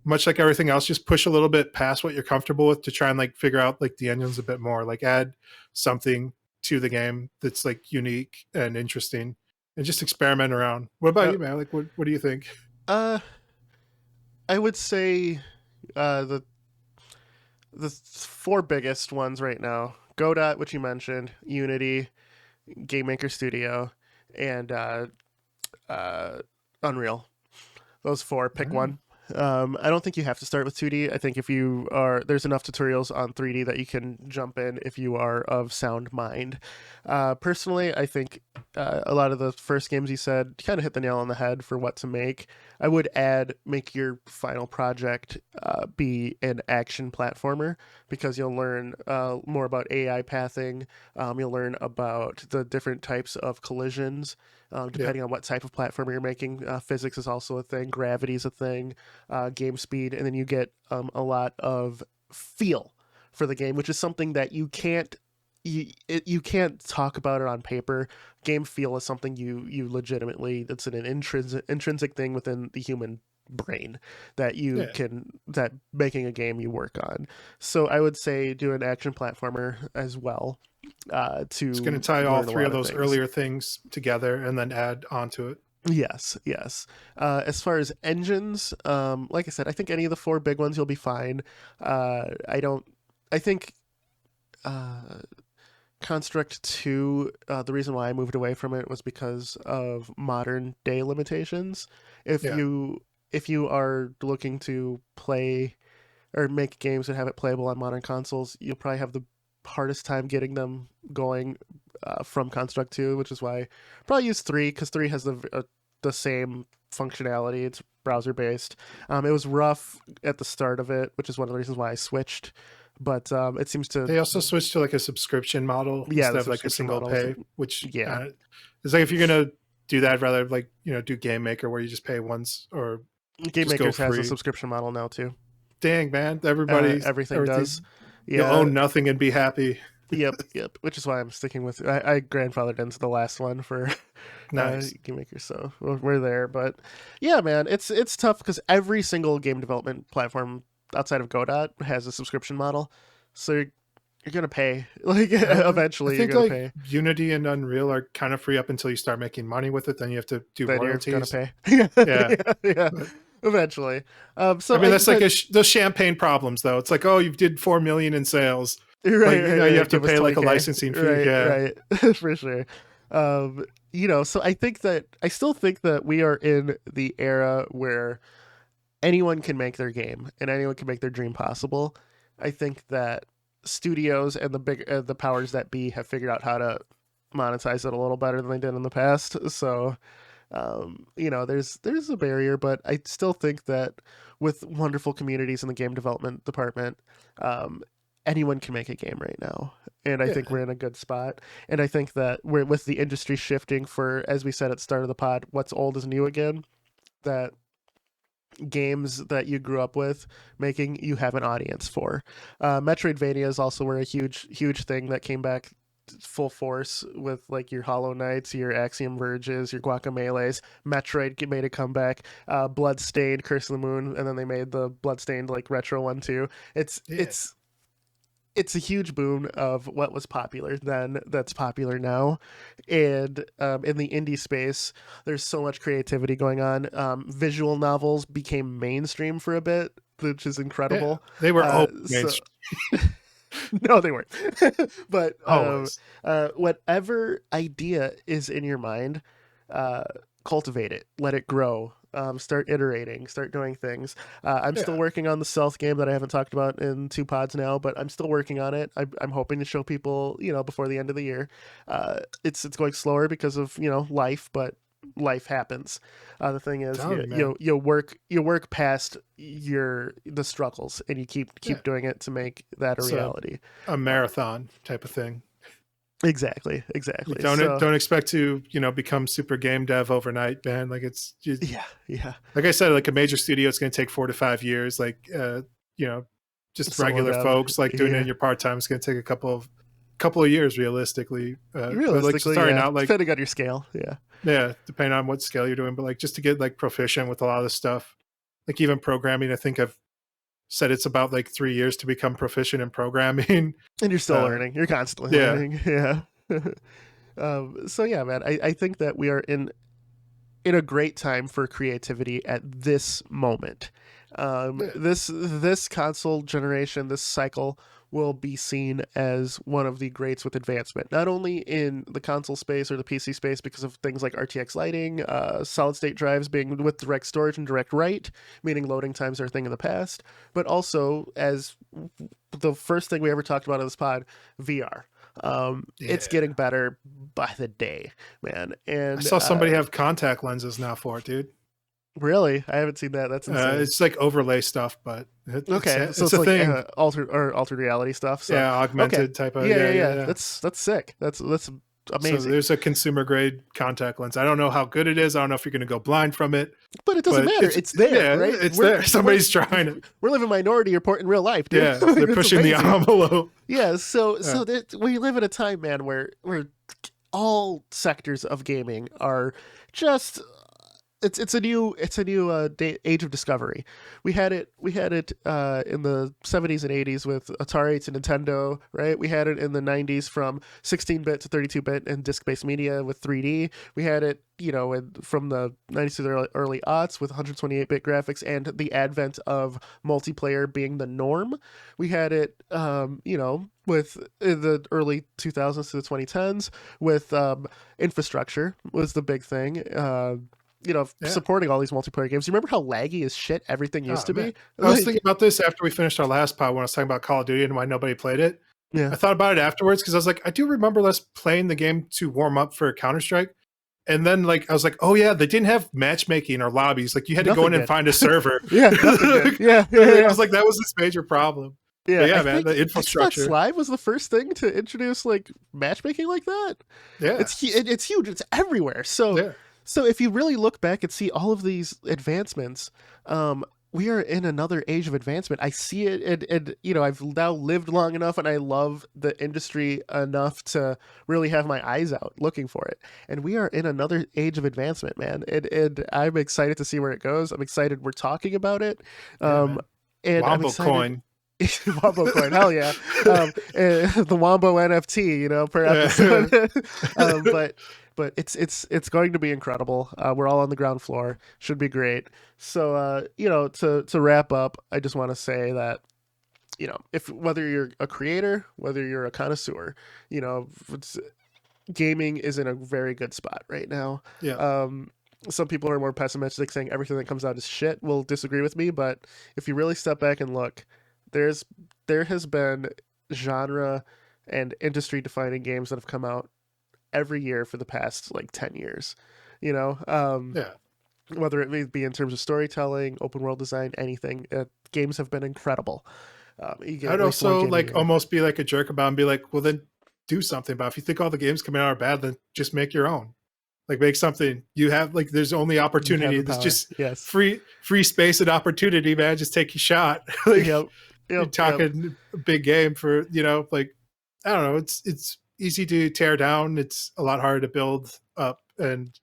much like everything else, just push a little bit past what you're comfortable with to try and like figure out like the engines a bit more. Like add something to the game that's like unique and interesting, and just experiment around. What about you, man? Like what do you think? I would say the four biggest ones right now: Godot, which you mentioned, Unity, Game Maker Studio, and Unreal. Those four. Pick one. I don't think you have to start with 2D. I think if you are, there's enough tutorials on 3D that you can jump in if you are of sound mind. Personally, I think a lot of the first games you said kind of hit the nail on the head for what to make. I would make your final project be an action platformer, because you'll learn more about AI pathing. You'll learn about the different types of collisions. Depending on what type of platformer you're making. Physics is also a thing. Gravity is a thing. Game speed. And then you get a lot of feel for the game, which is something that you can't talk about it on paper. Game feel is something you legitimately, it's an intrinsic thing within the human brain that that making a game you work on. So I would say do an action platformer as well. It's going to tie all three of those earlier things together and then add onto it. Yes. As far as engines, like I said, I think any of the four big ones you'll be fine. I think Construct 2, the reason why I moved away from it was because of modern day limitations. If you are looking to play or make games that have it playable on modern consoles, you'll probably have the hardest time getting them going from Construct 2, which is why I probably use 3, because 3 has the same functionality. It's browser based. It was rough at the start of it, which is one of the reasons why I switched. But it seems to. They also switched to like a subscription model instead of like a single pay, which is like if you're gonna do that, rather like do Game Maker where you just pay once, or Game Maker has a subscription model now too. Dang, man, everything does. You'll own nothing and be happy. Yep. Which is why I'm sticking with. I grandfathered into the last one for nice Game Maker, so we're there. But yeah, man, it's tough because every single game development platform outside of Godot has a subscription model. So you're gonna pay. Like eventually, I you're think gonna like pay. Unity and Unreal are kind of free up until you start making money with it. Then you have to do Then you're gonna royalties. pay. Yeah, Yeah. but Eventually. I So mean I that's like but those champagne problems though. It's like, oh, you did 4 million in sales. right, Like right, you right. have to Give us pay like a 20K. licensing fee. Right, Yeah, right. For sure. So I still think that we are in the era where anyone can make their game and anyone can make their dream possible. I think that studios and the powers that be have figured out how to monetize it a little better than they did in the past. So, there's a barrier, but I still think that with wonderful communities in the game development department, um, anyone can make a game right now. And I yeah, think we're in a good spot. And I think that we're with the industry shifting for, as we said at the start of the pod, what's old is new again. That games that you grew up with making, you have an audience for. Metroidvanias also were a huge thing that came back full force with like your Hollow Knights, your Axiom Verges, your Guacameles. Metroid made a comeback. Bloodstained, Curse of the Moon, and then they made the Bloodstained like retro one too. It's yeah. it's it's a huge boom of what was popular then that's popular now. And in the indie space, there's so much creativity going on. Visual novels became mainstream for a bit, which is Yeah, incredible. they were all So mainstream no, they weren't. But always. whatever idea is in your mind, uh, cultivate it, let it grow. Start iterating, start doing things. I'm still Yeah, working on the stealth game that I haven't talked about in 2 pods now, but I'm still working on it. I'm hoping to show people, before the end of the year. It's going slower because of life, but life happens. The thing is, telling you, man. you work past the struggles, and you Yeah, keep doing it to make that a it's reality. a marathon type of thing. Exactly, You exactly. don't So don't expect to become super game dev overnight, man. Like yeah, yeah. like I said, like a major studio, it's going to take 4 to 5 years. Like you know, just Solo regular dev. folks like doing it in Yeah. your part time is going to take a couple of years realistically. But like just Realistically, starting yeah. out, like Depending on your scale, yeah. yeah, depending on what scale you're doing, but like just to get like proficient with a lot of this stuff, like even programming, I think I've said it's about like 3 years to become proficient in programming. And you're still uh, learning. You're constantly yeah, learning. Yeah. So yeah, man, I think that we are in a great time for creativity at this moment. yeah, This console generation, this cycle will be seen as one of the greats with advancement, not only in the console space or the PC space because of things like RTX lighting, solid state drives being with direct storage and direct write, meaning loading times are a thing in the past, but also as the first thing we ever talked about on this pod, VR. It's yeah. getting better by the day, man. I And saw somebody have contact lenses now for it, dude. really, I haven't seen that. That's insane. It's like overlay stuff, but Okay, so it's it's a like thing. altered reality stuff. So Yeah, okay, augmented type of yeah, yeah, yeah, yeah, yeah. yeah. That's sick. That's So amazing. there's a consumer grade contact lens. I don't know how good it is. I don't know if you're going to go blind from it, But it doesn't but matter. it's It's there, yeah, right? it's there. Somebody's trying it. We're living Minority Report in real life, dude. Yeah, Like, they're that's pushing the amazing. envelope. Yeah. So Yeah, so that we live in a time, man, where all sectors of gaming are just it's a new age of discovery. We had it in the 70s and 80s with Atari to Nintendo, right? We had it in the 90s from 16-bit to 32-bit and disc-based media with 3D. We had it, from the 90s to the early aughts with 128-bit graphics and the advent of multiplayer being the norm. We had it, with the early 2000s to the 2010s with infrastructure was the big thing. yeah. Supporting all these multiplayer games. You remember how laggy as shit everything used Oh to man, be? I was thinking Like, about this after we finished our last pod when I was talking about Call of Duty and why nobody played it. yeah, I thought about it afterwards because I was like, I do remember us playing the game to warm up for Counter Strike. And then like I was like, oh yeah, they didn't have matchmaking or lobbies. Like you had to go nothing in and did. find a server. Yeah, nothing did. Yeah, yeah, I yeah. was like, that was this major problem. But Yeah, I yeah, man, think the Xbox infrastructure. Live was the first thing to introduce like matchmaking like that. Yeah, It's huge. It's everywhere. So yeah, if you really look back and see all of these advancements, we are in another age of advancement. I see it, and I've now lived long enough, and I love the industry enough to really have my eyes out looking for it. And we are in another age of advancement, man. And I'm excited to see where it goes. I'm excited we're talking about it. yeah, Um, man. and I'm Wombo excited. coin. Wombo coin, hell yeah. The Wombo NFT, per episode. But it's going to be incredible. We're all on the ground floor. Should be great. So to wrap up, I just want to say that if whether you're a creator, whether you're a connoisseur, it's, gaming is in a very good spot right now. Yeah. Some people are more pessimistic, saying everything that comes out is shit. Will disagree with me, but if you really step back and look, there has been genre and industry defining games that have come out every year for the past like 10 years. Yeah. Whether it may be in terms of storytelling, open world design, anything, games have been incredible. I'd also like almost be like a jerk about and be like, well, then do something about it. If you think all the games coming out are bad, then just make your own. Like make something you have. Like there's only opportunity. There's just free space and opportunity, man. Just take your shot. Like you're talking a big game for like I don't know. It's easy to tear down. It's a lot harder to build up. And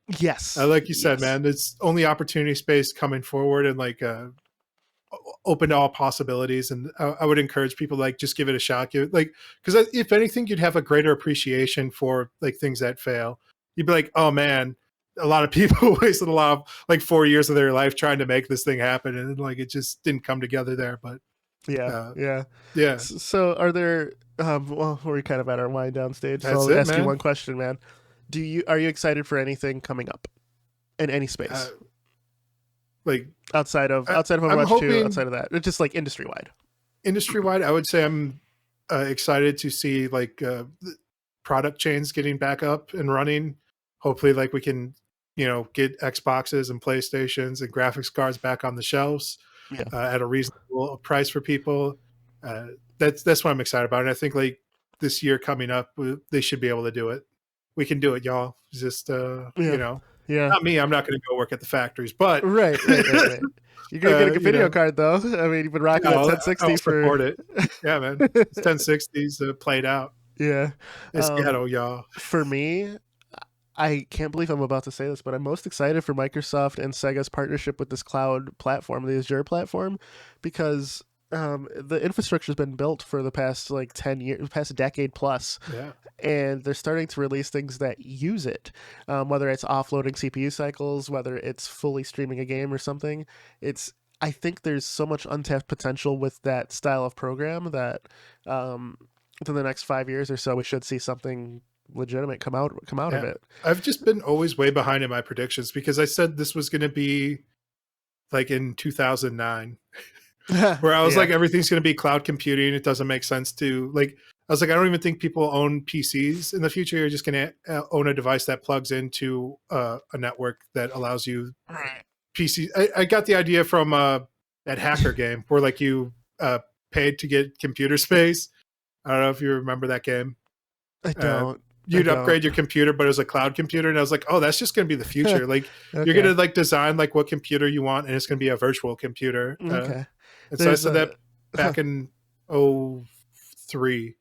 like you said, man, there's only opportunity space coming forward and like open to all possibilities. And I would encourage people like just give it a shot. Because if anything, you'd have a greater appreciation for like things that fail. You'd be like, oh man, a lot of people wasted a lot of like 4 years of their life trying to make this thing happen, and like it just didn't come together there. But yeah. So are there? Well, we're kind of at our wind down stage. So I'll ask you one question, man. Are you excited for anything coming up in any space? Like outside of Overwatch 2, outside of that, it's just like industry wide. I would say I'm excited to see like product chains getting back up and running. Hopefully, like we can get Xboxes and PlayStations and graphics cards back on the shelves at a reasonable price for people. That's what I'm excited about, and I think like this year coming up, they should be able to do it. We can do it, y'all. Just not me. I'm not going to go work at the factories, but right. You're going to get a video card though. I mean, you've been rocking that 1060 I'll support it. Yeah, man. It's 1060s played out. Yeah. It's ghetto, y'all. For me, I can't believe I'm about to say this, but I'm most excited for Microsoft and Sega's partnership with this cloud platform, the Azure platform, because the infrastructure has been built for the past like 10 years, past decade plus. Yeah. And they're starting to release things that use it, whether it's offloading CPU cycles, whether it's fully streaming a game or something. I think there's so much untapped potential with that style of program that within the next 5 years or so, we should see something legitimate come out of it. I've just been always way behind in my predictions because I said this was going to be like in 2009. Where I was like, everything's going to be cloud computing. It doesn't make sense to like, I was like, I don't even think people own PCs in the future. You're just going to own a device that plugs into a network that allows you PC. I got the idea from that hacker game where like you paid to get computer space. I don't know if you remember that game. I don't. You'd upgrade your computer, but it was a cloud computer. And I was like, oh, that's just going to be the future. Like you're going to like design like what computer you want. And it's going to be a virtual computer. Okay. And so I said that back in 2003.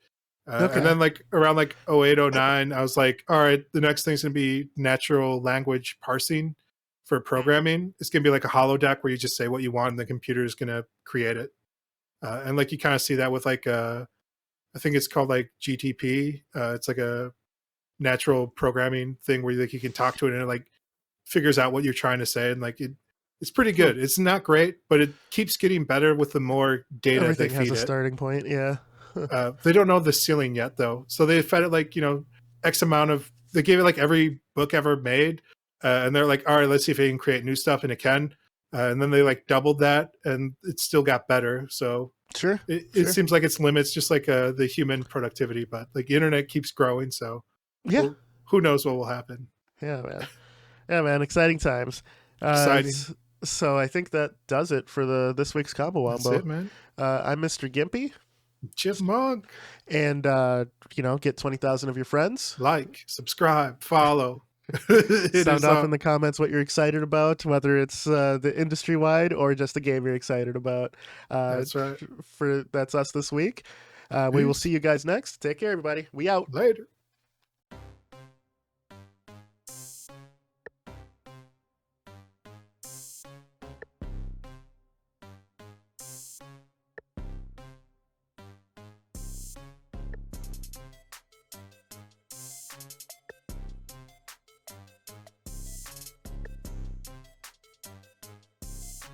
And then like around like 2008, 2009, I was like, all right, the next thing's going to be natural language parsing for programming. It's going to be like a holodeck where you just say what you want and the computer is going to create it. And like you kind of see that with like, I think it's called like GTP. It's like a natural programming thing where like you can talk to it and it like figures out what you're trying to say. And like it's pretty good. It's not great, but it keeps getting better with the more data Everything they feed has a starting point. Yeah. They don't know the ceiling yet though. So they fed it like, X amount of, they gave it like every book ever made. And they're like, all right, let's see if it can create new stuff. And it can. And then they like doubled that and it still got better. So sure. It seems like its limits, just like the human productivity, but like the internet keeps growing. So who knows what will happen. Yeah, man. Exciting times. Exciting. So I think that does it for this week's Combo Wombo. That's it, man. I'm Mr. Gimpy. Chipmunk. And, get 20,000 of your friends. Like, subscribe, follow. Sound off in the comments what you're excited about, whether it's the industry-wide or just the game you're excited about. That's right. That's us this week. We will see you guys next. Take care, everybody. We out. Later.